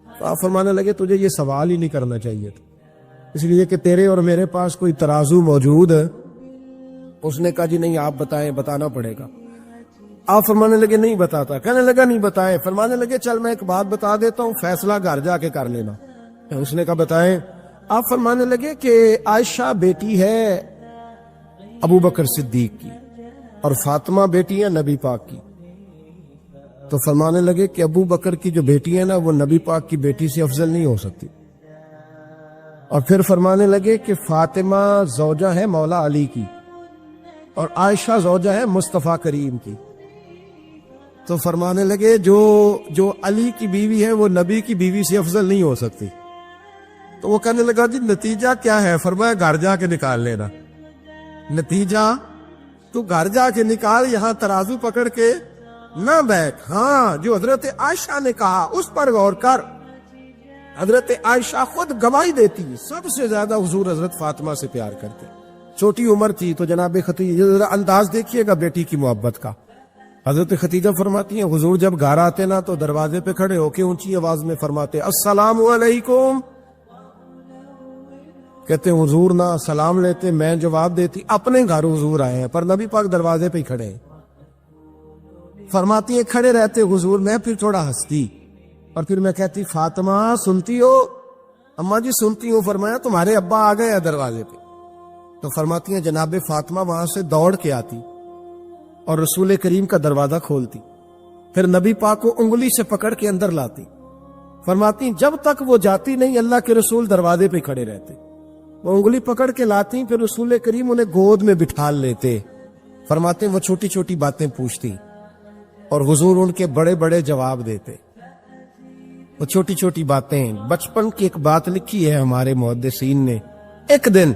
Speaker 1: تو آپ فرمانے لگے تجھے یہ سوال ہی نہیں کرنا چاہیے تھا، اس لیے کہ تیرے اور میرے پاس کوئی ترازو موجود ہے. اس نے کہا جی نہیں آپ بتائیں، بتانا پڑے گا. آپ فرمانے لگے نہیں بتاتا. کہنے لگا نہیں بتائیں. فرمانے لگے چل میں ایک بات بتا دیتا ہوں، فیصلہ گھر جا کے کر لینا. اس نے کہا بتائیں. آپ فرمانے لگے کہ عائشہ بیٹی ہے ابو بکر صدیق کی اور فاطمہ بیٹی ہے نبی پاک کی. تو فرمانے لگے کہ ابو بکر کی جو بیٹی ہے نا وہ نبی پاک کی بیٹی سے افضل نہیں ہو سکتی. اور پھر فرمانے لگے کہ فاطمہ زوجہ ہے مولا علی کی اور عائشہ زوجہ ہے مصطفیٰ کریم کی. تو فرمانے لگے جو علی کی بیوی ہے وہ نبی کی بیوی سے افضل نہیں ہو سکتی. تو وہ کہنے لگا جی نتیجہ کیا ہے؟ فرمایا گھر جا کے نکال لینا. نتیجہ تو گھر جا کے نکال، یہاں ترازو پکڑ کے نہ بیٹھ. ہاں جو حضرت عائشہ نے کہا اس پر غور کر. حضرت عائشہ خود گواہی دیتی سب سے زیادہ حضور حضرت فاطمہ سے پیار کرتے. چھوٹی عمر تھی تو جناب خدیجہ انداز دیکھیے گا بیٹی کی محبت کا. حضرت خدیجہ فرماتی ہیں حضور جب گھر آتے نا تو دروازے پہ کھڑے ہو کے اونچی آواز میں فرماتے السلام علیکم. کہتے ہیں حضور نہ سلام لیتے، میں جواب دیتی اپنے گھر حضور آئے ہیں پر نبی پاک دروازے پہ ہی کھڑے ہیں. فرماتی ہیں کھڑے رہتے حضور، میں پھر تھوڑا ہنستی اور پھر میں کہتی فاطمہ سنتی ہو؟ اماں جی سنتی ہوں. فرمایا تمہارے ابا آ گئے ہیں دروازے پہ. تو فرماتی ہیں جناب فاطمہ وہاں سے دوڑ کے آتی اور رسول کریم کا دروازہ کھولتی، پھر نبی پاک کو انگلی سے پکڑ کے اندر لاتی. فرماتی جب تک وہ جاتی نہیں اللہ کے رسول دروازے پہ کھڑے رہتے. وہ انگلی پکڑ کے لاتی، پھر رسول کریم انہیں گود میں بٹھا لیتے. فرماتے وہ چھوٹی چھوٹی باتیں پوچھتی اور حضور ان کے بڑے بڑے جواب دیتے. وہ چھوٹی چھوٹی باتیں. بچپن کی ایک بات لکھی ہے ہمارے محدثین نے. ایک دن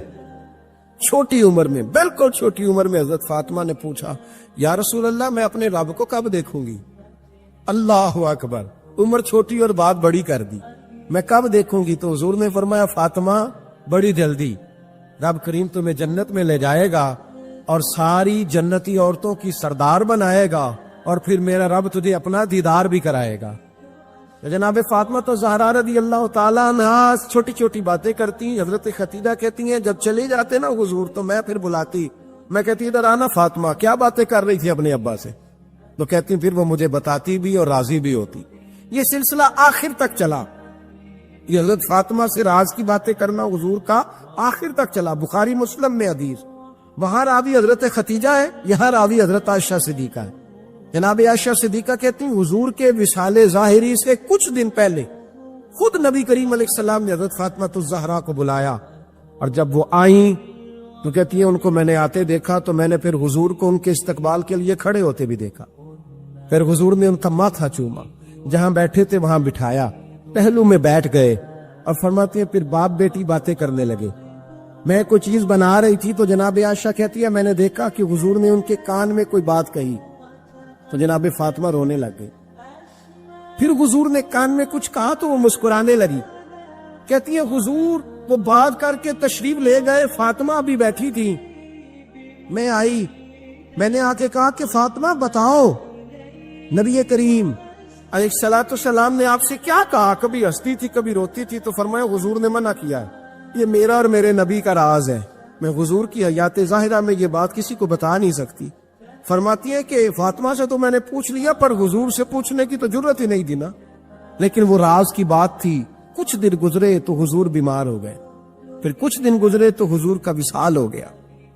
Speaker 1: چھوٹی عمر میں، بالکل چھوٹی عمر میں حضرت فاطمہ نے پوچھا یا رسول اللہ میں اپنے رب کو کب دیکھوں گی؟ اللہ اکبر، عمر چھوٹی اور بات بڑی کر دی. میں کب دیکھوں گی؟ تو حضور نے فرمایا فاطمہ بڑی جلدی. رب کریم تمہیں جنت میں لے جائے گا اور ساری جنتی عورتوں کی سردار بنائے گا اور پھر میرا رب تجھے اپنا دیدار بھی کرائے گا. جناب فاطمہ تو زہرا رضی اللہ تعالیٰ عنہ چھوٹی چھوٹی باتیں کرتی. حضرت خدیجہ کہتی ہیں جب چلی جاتے نا حضور تو میں پھر بلاتی، میں کہتی ادھر آنا فاطمہ، کیا باتیں کر رہی تھی اپنے ابا سے؟ تو کہتی پھر وہ مجھے بتاتی بھی اور راضی بھی ہوتی. یہ سلسلہ آخر تک چلا. یہ حضرت فاطمہ سے راز کی باتیں کرنا حضور کا آخر تک چلا. بخاری مسلم میں حدیث، وہاں راوی حضرت خدیجہ ہے، یہاں راوی حضرت عائشہ صدیقہ ہے. جناب عائشہ صدیقہ کہتی ہیں حضور کے وصال ظاہری سے کچھ دن پہلے خود نبی کریم علیہ السلام نے حضرت فاطمہ الزہرا کو بلایا اور جب وہ آئیں تو کہتی ہیں ان کو میں نے آتے دیکھا تو میں نے پھر حضور کو ان کے استقبال کے لیے کھڑے ہوتے بھی دیکھا. پھر حضور نے ان کا ماتھا چوما، جہاں بیٹھے تھے وہاں بٹھایا پہلو میں بیٹھ گئے اور فرماتے ہیں پھر باپ بیٹی باتیں کرنے لگے. میں کوئی چیز بنا رہی تھی تو جناب عائشہ کہتی ہے میں نے دیکھا کہ حضور نے ان کے کان میں کوئی بات کہی تو جناب فاطمہ رونے لگ گئی. پھر حضور نے کان میں کچھ کہا تو وہ مسکرانے لگی. کہتی ہے حضور وہ بات کر کے تشریف لے گئے, فاطمہ ابھی بیٹھی تھی, میں آئی, میں نے آ کے کہا کہ فاطمہ بتاؤ نبی کریم علیہ الصلوۃ والسلام نے آپ سے کیا کہا, کبھی ہنستی تھی کبھی روتی تھی, تو فرمایا حضور نے منع کیا ہے, یہ میرا اور میرے نبی کا راز ہے, میں حضور کی حیات ظاہرہ میں یہ بات کسی کو بتا نہیں سکتی. فرماتی ہے کہ فاطمہ سے تو میں نے پوچھ لیا پر حضور سے پوچھنے کی تو ضرورت ہی نہیں دی نا, لیکن وہ راز کی بات تھی. کچھ دن گزرے تو حضور بیمار ہو گئے, پھر کچھ دن گزرے تو حضور کا وصال ہو گیا.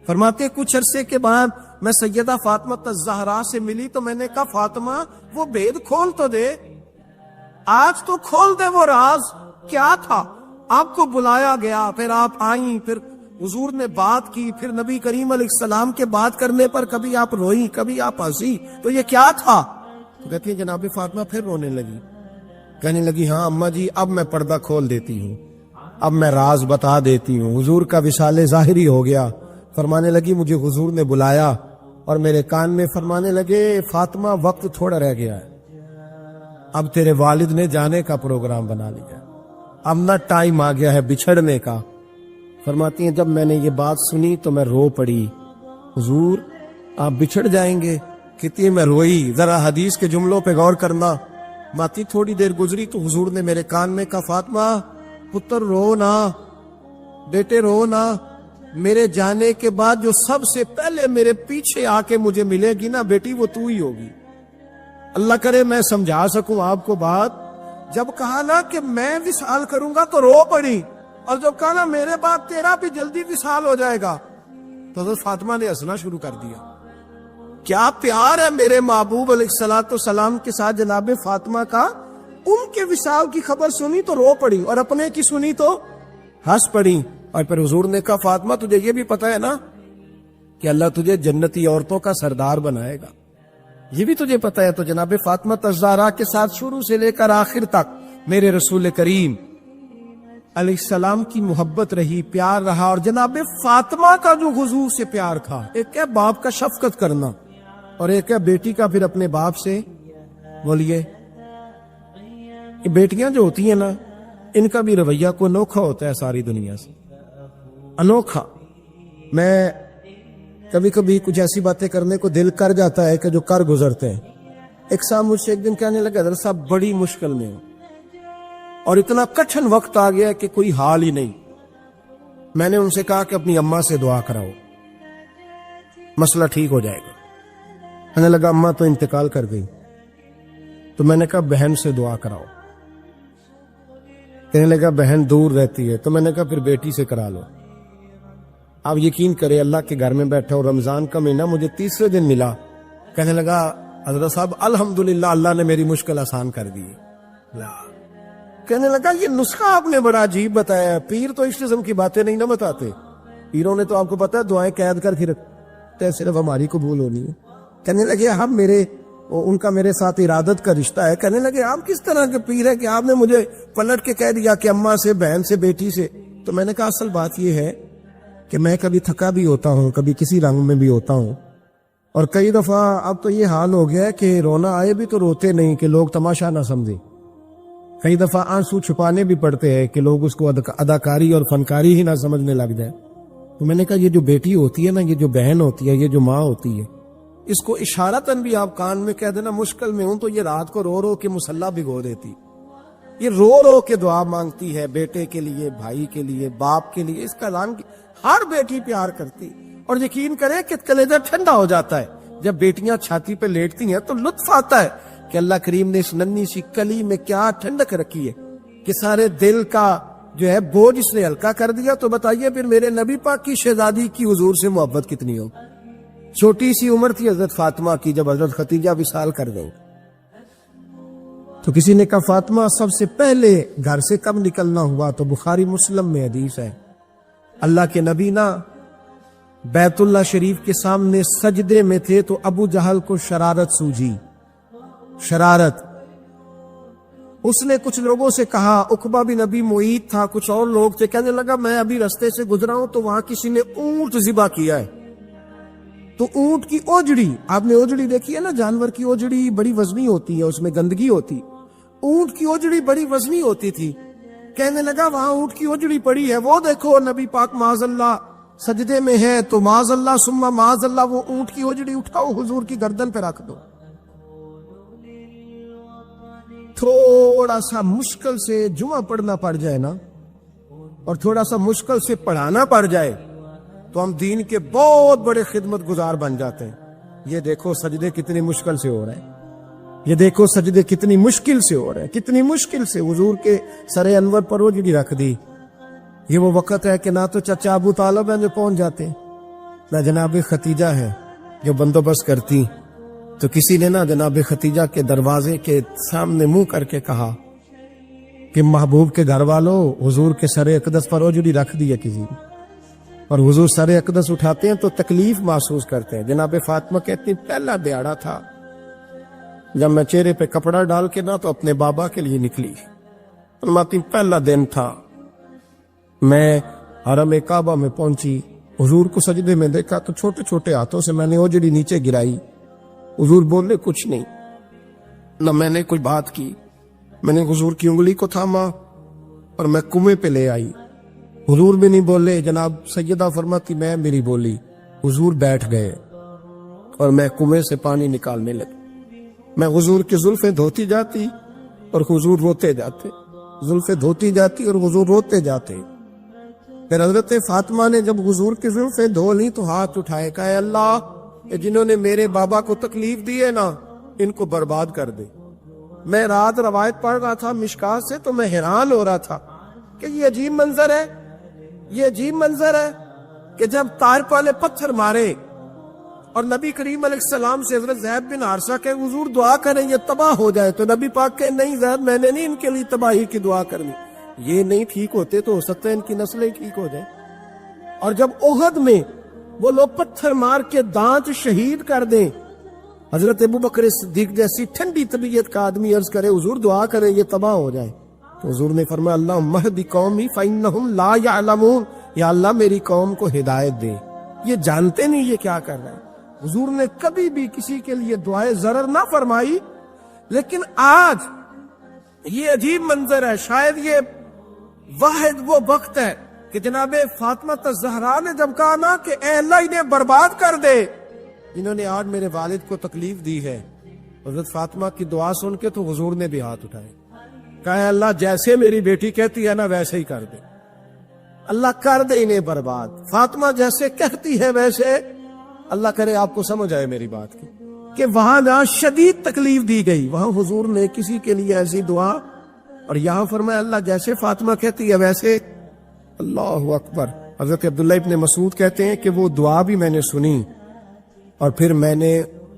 Speaker 1: فرماتے کچھ عرصے کے بعد میں سیدہ فاطمہ الزہرا سے ملی تو میں نے کہا فاطمہ وہ بید کھول تو دے, آج تو کھول دے وہ راز کیا تھا. آپ کو بلایا گیا, پھر آپ آئیں, پھر حضور نے بات کی, پھر نبی کریم علیہ السلام کے بات کرنے پر کبھی آپ روئی کبھی آپ ہنسی, تو یہ کیا تھا. تو کہتی ہے جناب فاطمہ پھر رونے لگی, کہنے لگی ہاں اماں جی اب میں پردہ کھول دیتی ہوں, اب میں راز بتا دیتی ہوں. حضور کا وصال ظاہری ہو گیا. فرمانے لگی مجھے حضور نے بلایا اور میرے کان میں فرمانے لگے فاطمہ وقت تھوڑا رہ گیا ہے, اب تیرے والد نے جانے کا پروگرام بنا لیا, اب نہ ٹائم آ گیا ہے بچھڑنے کا. فرماتی ہیں جب میں نے یہ بات سنی تو میں رو پڑی, حضور آپ بچھڑ جائیں گے. کتنی میں روئی, ذرا حدیث کے جملوں پہ غور کرنا. ماتی تھوڑی دیر گزری تو حضور نے میرے کان میں کہا فاطمہ پتر رو نہ, بیٹے رو نہ, میرے جانے کے بعد جو سب سے پہلے میرے پیچھے آ کے مجھے ملے گی نا بیٹی وہ تو ہی ہوگی. اللہ کرے میں سمجھا سکوں آپ کو بات. جب کہا نا کہ میں وصال کروں گا تو رو پڑی, اور جب کہا نا میرے بعد تیرا بھی جلدی وصال ہو جائے گا تو حضرت فاطمہ نے ہنسنا شروع کر دیا. کیا پیار ہے میرے محبوب علیہ الصلوۃ والسلام کے ساتھ جناب فاطمہ کا. ان کے وصال کی خبر سنی تو رو پڑی اور اپنے کی سنی تو ہنس پڑی. اور پھر حضور نے کہا فاطمہ تجھے یہ بھی پتا ہے نا کہ اللہ تجھے جنتی عورتوں کا سردار بنائے گا, یہ بھی تجھے پتا ہے. تو جناب فاطمہ الزہرا کے ساتھ شروع سے لے کر آخر تک میرے رسول کریم علیہ السلام کی محبت رہی, پیار رہا. اور جناب فاطمہ کا جو حضور سے پیار تھا, ایک ہے باپ کا شفقت کرنا اور ایک ہے بیٹی کا پھر اپنے باپ سے. بولیے بیٹیاں جو ہوتی ہیں نا ان کا بھی رویہ کو انوکھا ہوتا ہے ساری دنیا سے, انوکھا. میں کبھی کبھی کچھ ایسی باتیں کرنے کو دل کر جاتا ہے کہ جو کر گزرتے ہیں. ایک صاحب مجھ سے ایک دن کہنے لگا حضرت صاحب بڑی مشکل میں ہوں اور اتنا کٹھن وقت آ گیا کہ کوئی حال ہی نہیں. میں نے ان سے کہا کہ اپنی اماں سے دعا کراؤ, مسئلہ ٹھیک ہو جائے گا. کہنے لگا اماں تو انتقال کر گئی. تو میں نے کہا بہن سے دعا کراؤ. کہنے لگا بہن دور رہتی ہے. تو میں نے کہا پھر بیٹی سے کرا لو. آپ یقین کریں اللہ کے گھر میں بیٹھا اور رمضان کا مہینہ مجھے تیسرے دن ملا. کہنے لگا حضرت صاحب الحمدللہ اللہ نے میری مشکل آسان کر دی. کہنے لگا یہ نسخہ آپ نے بڑا عجیب بتایا, پیر تو اس قسم کی باتیں نہیں نہ بتاتے. پیروں نے تو آپ کو پتا ہے دعائیں قید کر کے رکھتے ہیں, صرف ہماری قبول ہونی ہے. کہنے لگے ہم ان کا میرے ساتھ ارادت کا رشتہ ہے. کہنے لگے آپ کس طرح کے پیر ہیں کہ آپ نے مجھے پلٹ کے کہہ دیا کہ اماں سے, بہن سے, بیٹی سے. تو میں نے کہا اصل بات یہ ہے کہ میں کبھی تھکا بھی ہوتا ہوں, کبھی کسی رنگ میں بھی ہوتا ہوں, اور کئی دفعہ اب تو یہ حال ہو گیا ہے کہ رونا آئے بھی تو روتے نہیں کہ لوگ تماشا نہ سمجھیں. کئی دفعہ آنسو چھپانے بھی پڑتے ہیں کہ لوگ اس کو اداکاری اور فنکاری ہی نہ سمجھنے لگ جائے. تو میں نے کہا یہ جو بیٹی ہوتی ہے نا, یہ جو بہن ہوتی ہے, یہ جو ماں ہوتی ہے, اس کو اشارتاً بھی آپ کان میں کہہ دینا مشکل میں ہوں تو یہ رات کو رو رو کے مصلی بھگو دیتی. یہ رو رو کے دعا مانگتی ہے بیٹے کے لیے, بھائی کے لیے, باپ کے لیے. اس کا اعلان ہر بیٹی پیار کرتی. اور یقین کریں کہ کلیجہ ٹھنڈا ہو جاتا ہے جب بیٹیاں چھاتی پہ لیٹتی ہیں, تو لطف آتا ہے کہ اللہ کریم نے اس ننھی سی کلی میں کیا ٹھنڈک رکھی ہے کہ سارے دل کا جو ہے بوجھ اس نے ہلکا کر دیا. تو بتائیے پھر میرے نبی پاک کی شہزادی کی حضور سے محبت کتنی ہو. چھوٹی سی عمر تھی حضرت فاطمہ کی جب حضرت خدیجہ وصال کر گئی. تو کسی نے کہا فاطمہ سب سے پہلے گھر سے کب نکلنا ہوا؟ تو بخاری مسلم میں حدیث ہے, اللہ کے نبی نا بیت اللہ شریف کے سامنے سجدے میں تھے تو ابو جہل کو شرارت سوجی. شرارت, اس نے کچھ لوگوں سے کہا، عقبہ بن نبی معیط تھا، کچھ اور لوگ تھے، کہنے لگا میں ابھی رستے سے گزرا ہوں تو وہاں کسی نے اونٹ ذبح کیا ہے، تو اونٹ کی اوجڑی، آپ نے اوجڑی دیکھی ہے نا، جانور کی اوجڑی بڑی وزنی ہوتی ہے، اس میں گندگی ہوتی، اونٹ کی اوجڑی بڑی وزنی ہوتی تھی، کہنے لگا وہاں اونٹ کی اوجڑی پڑی ہے، وہ دیکھو نبی پاک معاذ اللہ سجدے میں ہے، تو معاذ اللہ ثم معاذ اللہ وہ اونٹ کی اوجڑی اٹھاؤ حضور کی گردن پہ رکھ دو۔ تھوڑا سا مشکل سے جمعہ پڑھنا پڑ جائے نا، اور تھوڑا سا مشکل سے پڑھانا پڑ جائے تو ہم دین کے بہت بڑے خدمت گزار بن جاتے ہیں۔ یہ دیکھو سجدے کتنی مشکل سے ہو رہے ہیں، یہ دیکھو سجدے کتنی مشکل سے ہو رہے ہیں، کتنی مشکل سے حضور کے سر انور پر اوجڑی رکھ دی۔ یہ وہ وقت ہے کہ نہ تو چچا ابو طالب ہیں جو پہنچ جاتے، نہ جناب ختیجہ ہے جو بندوبست کرتی، تو کسی نے نہ جناب ختیجہ کے دروازے کے سامنے منہ کر کے کہا کہ محبوب کے گھر والوں حضور کے سر اقدس پر اوجڑی رکھ دی ہے کسی نے، اور حضور سر اقدس اٹھاتے ہیں تو تکلیف محسوس کرتے ہیں۔ جناب فاطمہ کہتی پہلا دیہڑا تھا جب میں چہرے پہ کپڑا ڈال کے نہ تو اپنے بابا کے لیے نکلی، فرماتی پہلا دن تھا، میں حرم کعبہ میں پہنچی، حضور کو سجدے میں دیکھا تو چھوٹے چھوٹے ہاتھوں سے میں نے اوجڑی نیچے گرائی، حضور بولے کچھ نہیں، نہ میں نے کوئی بات کی، میں نے حضور کی انگلی کو تھاما اور میں کنویں پہ لے آئی، حضور بھی نہیں بولے، جناب سیدہ فرماتی میں میری بولی، حضور بیٹھ گئے اور میں کنویں سے پانی نکالنے لگی، میں حضور کی زلفیں دھوتی جاتی اور حضور روتے جاتے، زلفیں دھوتی جاتی اور حضور روتے جاتے۔ پھر حضرت فاطمہ نے جب حضور کی زلفیں دھو لی تو ہاتھ اٹھائے، کہا اے اللہ جنہوں نے میرے بابا کو تکلیف دی ہے نا ان کو برباد کر دے۔ میں رات روایت پڑھ رہا تھا مشکات سے تو میں حیران ہو رہا تھا کہ یہ عجیب منظر ہے، یہ عجیب منظر ہے کہ جب طائف والے پتھر مارے اور نبی کریم علیہ السلام سے حضرت زید بن حارثہ کہ حضور دعا کریں یہ تباہ ہو جائے، تو نبی پاک کہ نہیں زید میں نے نہیں ان کے لیے تباہی کی دعا کرنی، یہ نہیں ٹھیک ہوتے تو ہو سکتا ہے ان کی نسلیں ٹھیک ہو جائیں۔ اور جب احد میں وہ لوگ پتھر مار کے دانت شہید کر دیں، حضرت ابوبکر صدیق جیسی ٹھنڈی طبیعت کا آدمی عرض کرے حضور دعا کرے یہ تباہ ہو جائے، تو حضور نے فرمایا اللہم اہد قومی فإنہم لا یعلمون، یا اللہ میری قوم کو ہدایت دے، یہ جانتے نہیں یہ کیا کر رہے ہیں۔ حضور نے کبھی بھی کسی کے لیے دعائے ضرر نہ فرمائی، لیکن آج یہ عجیب منظر ہے، شاید یہ واحد وہ وقت ہے کہ جناب فاطمہ الزہرا نے جب کہا نا کہ اے اللہ انہیں برباد کر دے انہوں نے آج میرے والد کو تکلیف دی ہے، حضرت فاطمہ کی دعا سن کے تو حضور نے بھی ہاتھ اٹھائے، کہا اے اللہ جیسے میری بیٹی کہتی ہے نا ویسے ہی کر دے، اللہ کر دے انہیں برباد، فاطمہ جیسے کہتی ہے ویسے، اللہ کرے آپ کو سمجھ آئے میری بات کی کہ وہاں جہاں شدید تکلیف دی گئی وہاں حضور نے کسی کے لیے ایسی دعا، اور یہاں فرمایا اللہ جیسے فاطمہ کہتی ہے ویسے۔ اللہ اکبر۔ حضرت عبداللہ ابن مسعود کہتے ہیں کہ وہ دعا بھی میں نے سنی، اور پھر میں نے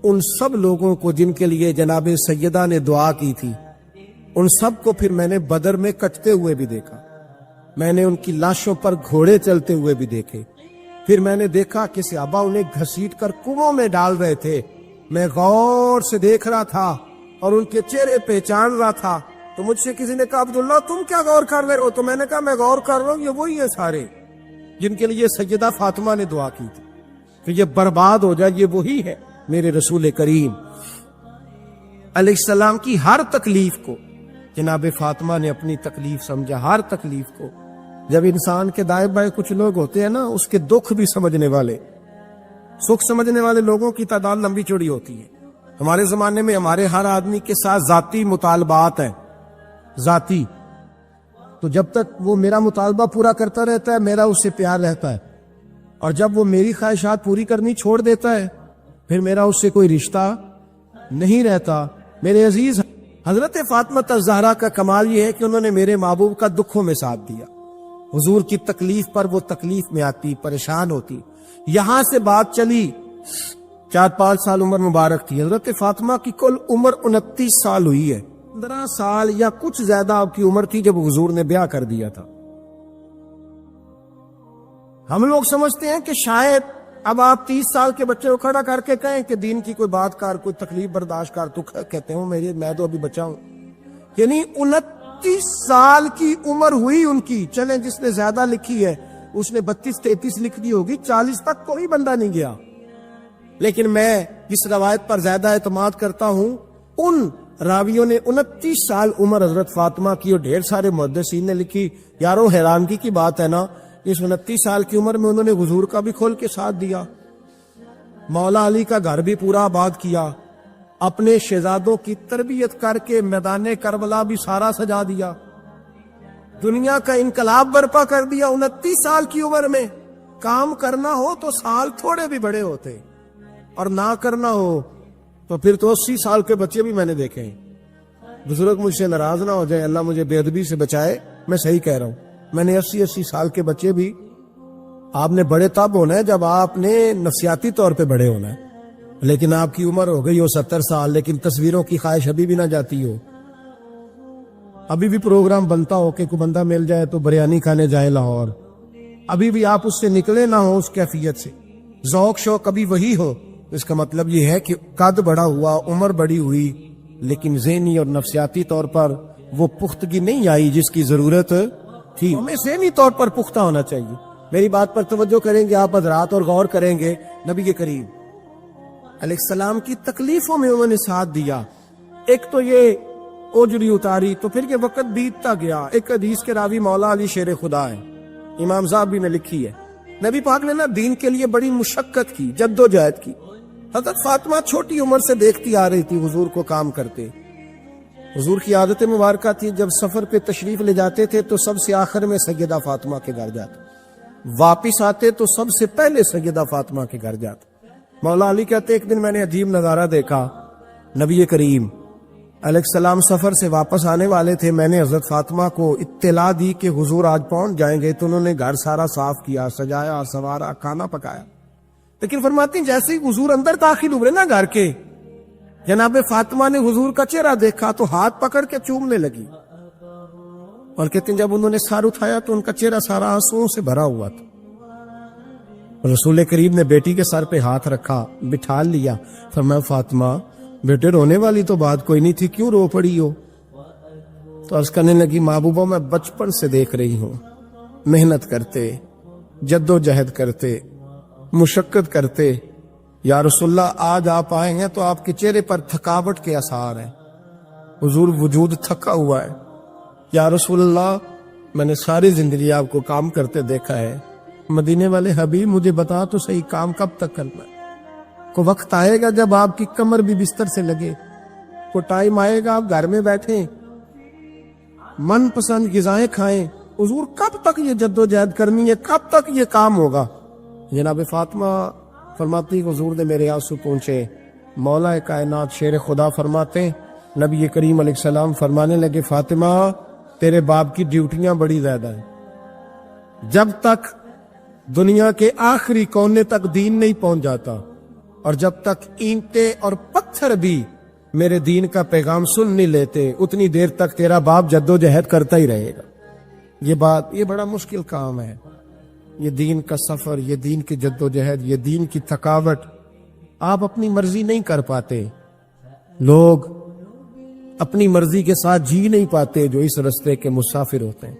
Speaker 1: ان سب لوگوں کو جن کے لیے جناب سیدہ نے دعا کی تھی ان سب کو پھر میں نے بدر میں کٹتے ہوئے بھی دیکھا، میں نے ان کی لاشوں پر گھوڑے چلتے ہوئے بھی دیکھے، پھر میں نے دیکھا کہ صحابہ انہیں گھسیٹ کر کنووں میں ڈال رہے تھے، میں غور سے دیکھ رہا تھا اور ان کے چہرے پہچان رہا تھا، تو مجھ سے کسی نے کہا عبداللہ تم کیا غور کر رہے ہو؟ تو میں نے کہا میں غور کر رہا ہوں یہ وہی ہیں سارے جن کے لیے سیدہ فاطمہ نے دعا کی تھی کہ یہ برباد ہو جائے، یہ وہی ہے میرے رسول کریم علیہ السلام کی ہر تکلیف کو جناب فاطمہ نے اپنی تکلیف سمجھا، ہر تکلیف کو۔ جب انسان کے دائیں بائیں کچھ لوگ ہوتے ہیں نا اس کے دکھ بھی سمجھنے والے، سکھ سمجھنے والے لوگوں کی تعداد لمبی چوڑی ہوتی ہے۔ ہمارے زمانے میں ہمارے ہر آدمی کے ساتھ ذاتی مطالبات ہیں، ذاتی، تو جب تک وہ میرا مطالبہ پورا کرتا رہتا ہے میرا اس سے پیار رہتا ہے، اور جب وہ میری خواہشات پوری کرنی چھوڑ دیتا ہے پھر میرا اس سے کوئی رشتہ نہیں رہتا۔ میرے عزیز حضرت فاطمہ الزہرا کا کمال یہ ہے کہ انہوں نے میرے محبوب کا دکھوں میں ساتھ دیا، حضور کی تکلیف پر وہ تکلیف میں آتی، پریشان ہوتی۔ یہاں سے بات چلی 4-5 سال عمر مبارک تھی، حضرت فاطمہ کی کل عمر 29 سال ہوئی ہے، 15 سال یا کچھ زیادہ آپ کی عمر تھی جب حضور نے بیاہ کر دیا تھا۔ ہم لوگ سمجھتے ہیں کہ شاید اب آپ 30 سال کے بچے کو کھڑا کر کے کہیں کہ دین کی کوئی بات کر، کوئی تکلیف برداشت کر، تو کہتے ہوں میں تو ابھی بچہ ہوں۔ یعنی 29 سال کی عمر ہوئی ان کی. چلیں جس نے زیادہ لکھی ہے اس نے 32-33 لکھ دی ہوگی, 40 تک کوئی بندہ نہیں گیا. لیکن میں جس روایت پر زیادہ اعتماد کرتا ہوں, ان راویوں نے 29 سال عمر حضرت فاطمہ کی اور ڈھیر سارے محدثین نے لکھی. یارو حیرانگی کی بات ہے نا, اس 29 سال کی عمر میں انہوں نے حضور کا بھی کھول کے ساتھ دیا, مولا علی کا گھر بھی پورا آباد کیا, اپنے شہزادوں کی تربیت کر کے میدان کربلا بھی سارا سجا دیا, دنیا کا انقلاب برپا کر دیا 29 سال کی عمر میں. کام کرنا ہو تو سال تھوڑے بھی بڑے ہوتے, اور نہ کرنا ہو تو پھر تو 80 سال کے بچے بھی میں نے دیکھے ہیں. بزرگ مجھ سے ناراض نہ ہو جائے, اللہ مجھے بے ادبی سے بچائے, میں صحیح کہہ رہا ہوں. میں نے 80 سال کے بچے بھی, آپ نے بڑے تب ہونا ہے جب آپ نے نفسیاتی طور پہ بڑے ہونا ہے, لیکن آپ کی عمر ہو گئی ہو 70 سال, لیکن تصویروں کی خواہش ابھی بھی نہ جاتی ہو. ابھی بھی پروگرام بنتا ہو کہ کوئی بندہ مل جائے تو بریانی کھانے جائے لاہور, ابھی بھی آپ اس سے نکلے نہ ہو اس کیفیت سے. ذوق شوق ابھی وہی ہو, اس کا مطلب یہ ہے کہ قد بڑا ہوا, عمر بڑی ہوئی, لیکن ذہنی اور نفسیاتی طور پر وہ پختگی نہیں آئی جس کی ضرورت تھی. ہمیں ذہنی طور پر پختہ ہونا چاہیے. میری بات پر توجہ کریں گے آپ حضرات اور غور کریں گے. نبی کریم علیہ السلام کی تکلیفوں میں انہوں نے ساتھ دیا. ایک تو یہ اوجری اتاری تو پھر یہ وقت بیتتا گیا. ایک حدیث کے راوی مولا علی شیر خدا ہے, امام زاہبی نے لکھی ہے. نبی پاک نے نا دین کے لیے بڑی مشقت کی, جدوجہد کی. حضرت فاطمہ چھوٹی عمر سے دیکھتی آ رہی تھی حضور کو کام کرتے. حضور کی عادت مبارکہ تھی جب سفر پہ تشریف لے جاتے تھے تو سب سے آخر میں سیدہ فاطمہ کے گھر جاتے, واپس آتے تو سب سے پہلے سیدہ فاطمہ کے گھر جاتے. مولا علی کہتے ایک دن میں نے عجیب نظارہ دیکھا. نبی کریم علیہ السلام سفر سے واپس آنے والے تھے. میں نے حضرت فاطمہ کو اطلاع دی کہ حضور آج پہنچ جائیں گے, تو انہوں نے گھر سارا صاف کیا, سجایا, سنوارا, کھانا پکایا. لیکن فرماتی ہیں جیسے ہی حضور اندر داخل ہوئے نا گھر کے, جناب فاطمہ نے حضور کا چہرہ دیکھا تو ہاتھ پکڑ کے چومنے لگی. اور کہتے ہیں جب انہوں نے سر اٹھایا تو ان کا چہرہ سارا آنسوؤں سے بھرا ہوا تھا. رسول کریم نے بیٹی کے سر پہ ہاتھ رکھا, بٹھا لیا. فرمایا فاطمہ بیٹے رونے والی تو بات کوئی نہیں تھی, کیوں رو پڑی ہو؟ تو عرض کرنے لگی محبوبہ میں بچپن سے دیکھ رہی ہوں, محنت کرتے, جدوجہد کرتے, مشقت کرتے. یا رسول اللہ آج آپ آئے ہیں تو آپ کے چہرے پر تھکاوٹ کے آثار ہیں, حضور وجود تھکا ہوا ہے. یا رسول اللہ میں نے ساری زندگی آپ کو کام کرتے دیکھا ہے, مدینے والے حبیب مجھے بتا تو صحیح کام کب تک کرنا ہے؟ کو وقت آئے گا جب آپ کی کمر بھی بستر سے لگے, کو ٹائم آئے گا آپ گھر میں بیٹھیں, من پسند غذائیں کھائیں. حضور کب تک یہ جدوجہد کرنی ہے, کب تک یہ کام ہوگا؟ جناب فاطمہ فرماتی حضور نے میرے آنسو پہنچے. مولا کائنات شیر خدا فرماتے نبی کریم علیہ السلام فرمانے لگے فاطمہ تیرے باپ کی ڈیوٹیاں بڑی زیادہ ہیں, جب تک دنیا کے آخری کونے تک دین نہیں پہنچ جاتا, اور جب تک اینٹیں اور پتھر بھی میرے دین کا پیغام سن نہیں لیتے, اتنی دیر تک تیرا باپ جدوجہد کرتا ہی رہے گا. یہ بڑا مشکل کام ہے, یہ دین کا سفر, یہ دین کی جدوجہد, یہ دین کی تھکاوٹ. آپ اپنی مرضی نہیں کر پاتے, لوگ اپنی مرضی کے ساتھ جی نہیں پاتے جو اس رستے کے مسافر ہوتے ہیں.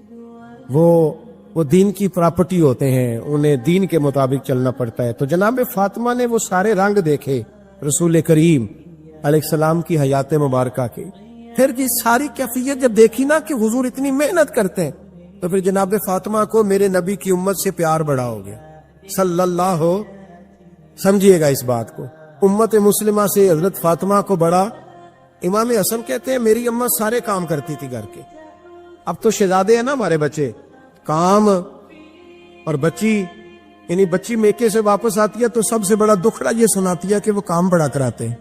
Speaker 1: وہ دین کی پراپرٹی ہوتے ہیں, انہیں دین کے مطابق چلنا پڑتا ہے. تو جناب فاطمہ نے وہ سارے رنگ دیکھے رسول کریم علیہ السلام کی حیات مبارکہ کے. پھر یہ ساری کیفیت جب دیکھی نا کہ حضور اتنی محنت کرتے ہیں, تو پھر جناب فاطمہ کو میرے نبی کی امت سے پیار بڑا ہو گیا صلی اللہ. سمجھیے گا اس بات کو, امت مسلمہ سے حضرت فاطمہ کو بڑا. امام حسن کہتے ہیں میری امت سارے کام کرتی تھی گھر کے. اب تو شہزادے ہیں نا ہمارے بچے, کام اور بچی, یعنی بچی میکے سے واپس آتی ہے تو سب سے بڑا دکھڑا یہ سناتی ہے کہ وہ کام بڑا کراتے ہیں.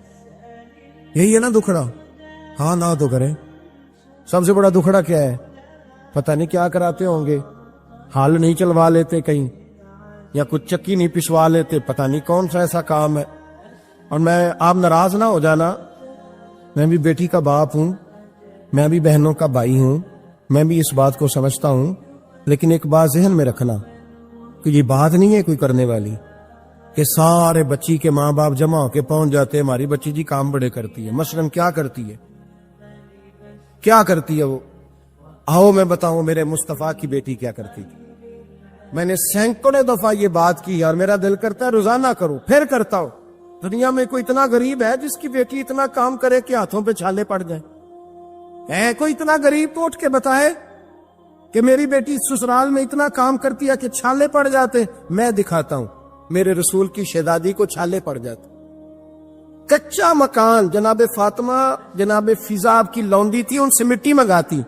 Speaker 1: یہی ہے نا دکھڑا؟ ہاں نہ تو کریں. سب سے بڑا دکھڑا کیا ہے؟ پتہ نہیں کیا کراتے ہوں گے, ہال نہیں چلوا لیتے کہیں, یا کچھ چکی نہیں پسوا لیتے, پتہ نہیں کون سا ایسا کام ہے. اور میں آپ ناراض نہ ہو جانا, میں بھی بیٹی کا باپ ہوں, میں بھی بہنوں کا بھائی ہوں, میں بھی اس بات کو سمجھتا ہوں. لیکن ایک بات ذہن میں رکھنا کہ یہ بات نہیں ہے کوئی کرنے والی کہ سارے بچی کے ماں باپ جمع ہو کے پہنچ جاتے ہیں ہماری بچی جی کام بڑے کرتی ہے. مثلاً کیا کرتی ہے؟ کیا کرتی ہے وہ؟ آؤ میں بتاؤں میرے مصطفیٰ کی بیٹی کیا کرتی تھی. میں نے سینکڑوں دفعہ یہ بات کی اور میرا دل کرتا ہے روزانہ کروں، پھر کرتا ہوں. دنیا میں کوئی اتنا غریب ہے جس کی بیٹی اتنا کام کرے کہ ہاتھوں پہ چھالے پڑ جائیں؟ ہے کوئی اتنا غریب تو اٹھ کے بتائے کہ میری بیٹی سسرال میں اتنا کام کرتی ہے کہ چھالے پڑ جاتے؟ میں دکھاتا ہوں. میرے رسول کی شہزادی کو چھالے پڑ جاتے. کچا مکان جناب فاطمہ جناب فضا آپ کی لونڈی تھی، ان سے مٹی منگاتی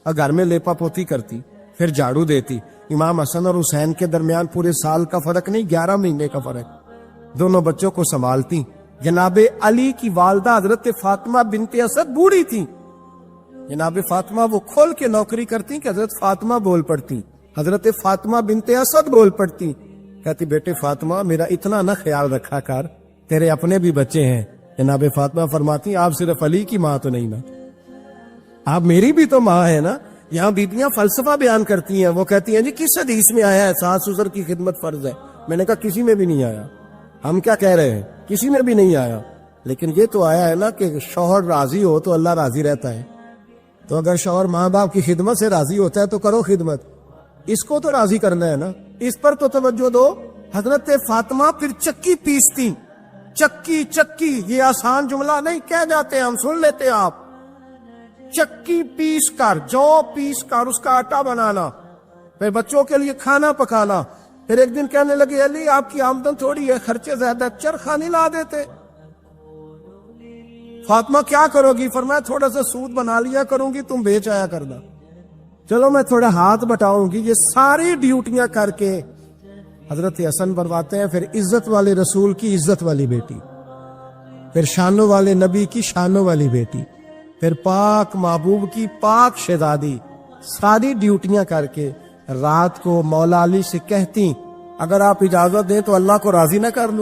Speaker 1: اور گھر میں لیپا پوتی کرتی، پھر جھاڑو دیتی. امام حسن اور حسین کے درمیان پورے سال کا فرق نہیں، 11 مہینے کا فرق. دونوں بچوں کو سنبھالتی. جناب علی کی والدہ حضرت فاطمہ بنت اسد بوڑھی تھی. جناب فاطمہ وہ کھول کے نوکری کرتی کہ حضرت فاطمہ بول پڑتی. حضرت فاطمہ بنت اسد بول پڑتی، کہتی بیٹے فاطمہ میرا اتنا نہ خیال رکھا کر، تیرے اپنے بھی بچے ہیں. جناب فاطمہ فرماتی آپ صرف علی کی ماں تو نہیں نا، آپ میری بھی تو ماں ہے نا. یہاں بیبیاں فلسفہ بیان کرتی ہیں، وہ کہتی ہیں جی کس حدیث میں آیا ہے ساس سسر کی خدمت فرض ہے؟ میں نے کہا کسی میں بھی نہیں آیا. ہم کیا کہہ رہے ہیں؟ کسی میں بھی نہیں آیا. لیکن یہ تو آیا ہے نا کہ شوہر راضی ہو تو اللہ راضی رہتا ہے. تو اگر شوہر ماں باپ کی خدمت سے راضی ہوتا ہے تو کرو خدمت، اس کو تو راضی کرنا ہے نا، اس پر تو توجہ دو. حضرت فاطمہ پھر چکی پیستی. چکی چکی یہ آسان جملہ نہیں کہہ جاتے، ہم سن لیتے. آپ چکی پیس کر، جو پیس کر اس کا آٹا بنانا، پھر بچوں کے لیے کھانا پکانا. پھر ایک دن کہنے لگے علی آپ کی آمدن تھوڑی ہے، خرچے زیادہ، چرخہ نہیں لا دیتے؟ فاطمہ کیا کرو گی؟ فرمایا تھوڑا سا سود بنا لیا کروں گی، تم بیچ آیا کرنا. چلو میں تھوڑا ہاتھ بٹاؤں گی. یہ ساری ڈیوٹیاں کر کے حضرت حسن بنواتے ہیں. پھر عزت والے رسول کی عزت والی بیٹی، پھر شانوں والے نبی کی شانوں والی بیٹی، پھر پاک محبوب کی پاک شہزادی. ساری ڈیوٹیاں کر کے رات کو مولا علی سے کہتی اگر آپ اجازت دیں تو اللہ کو راضی نہ کر لوں.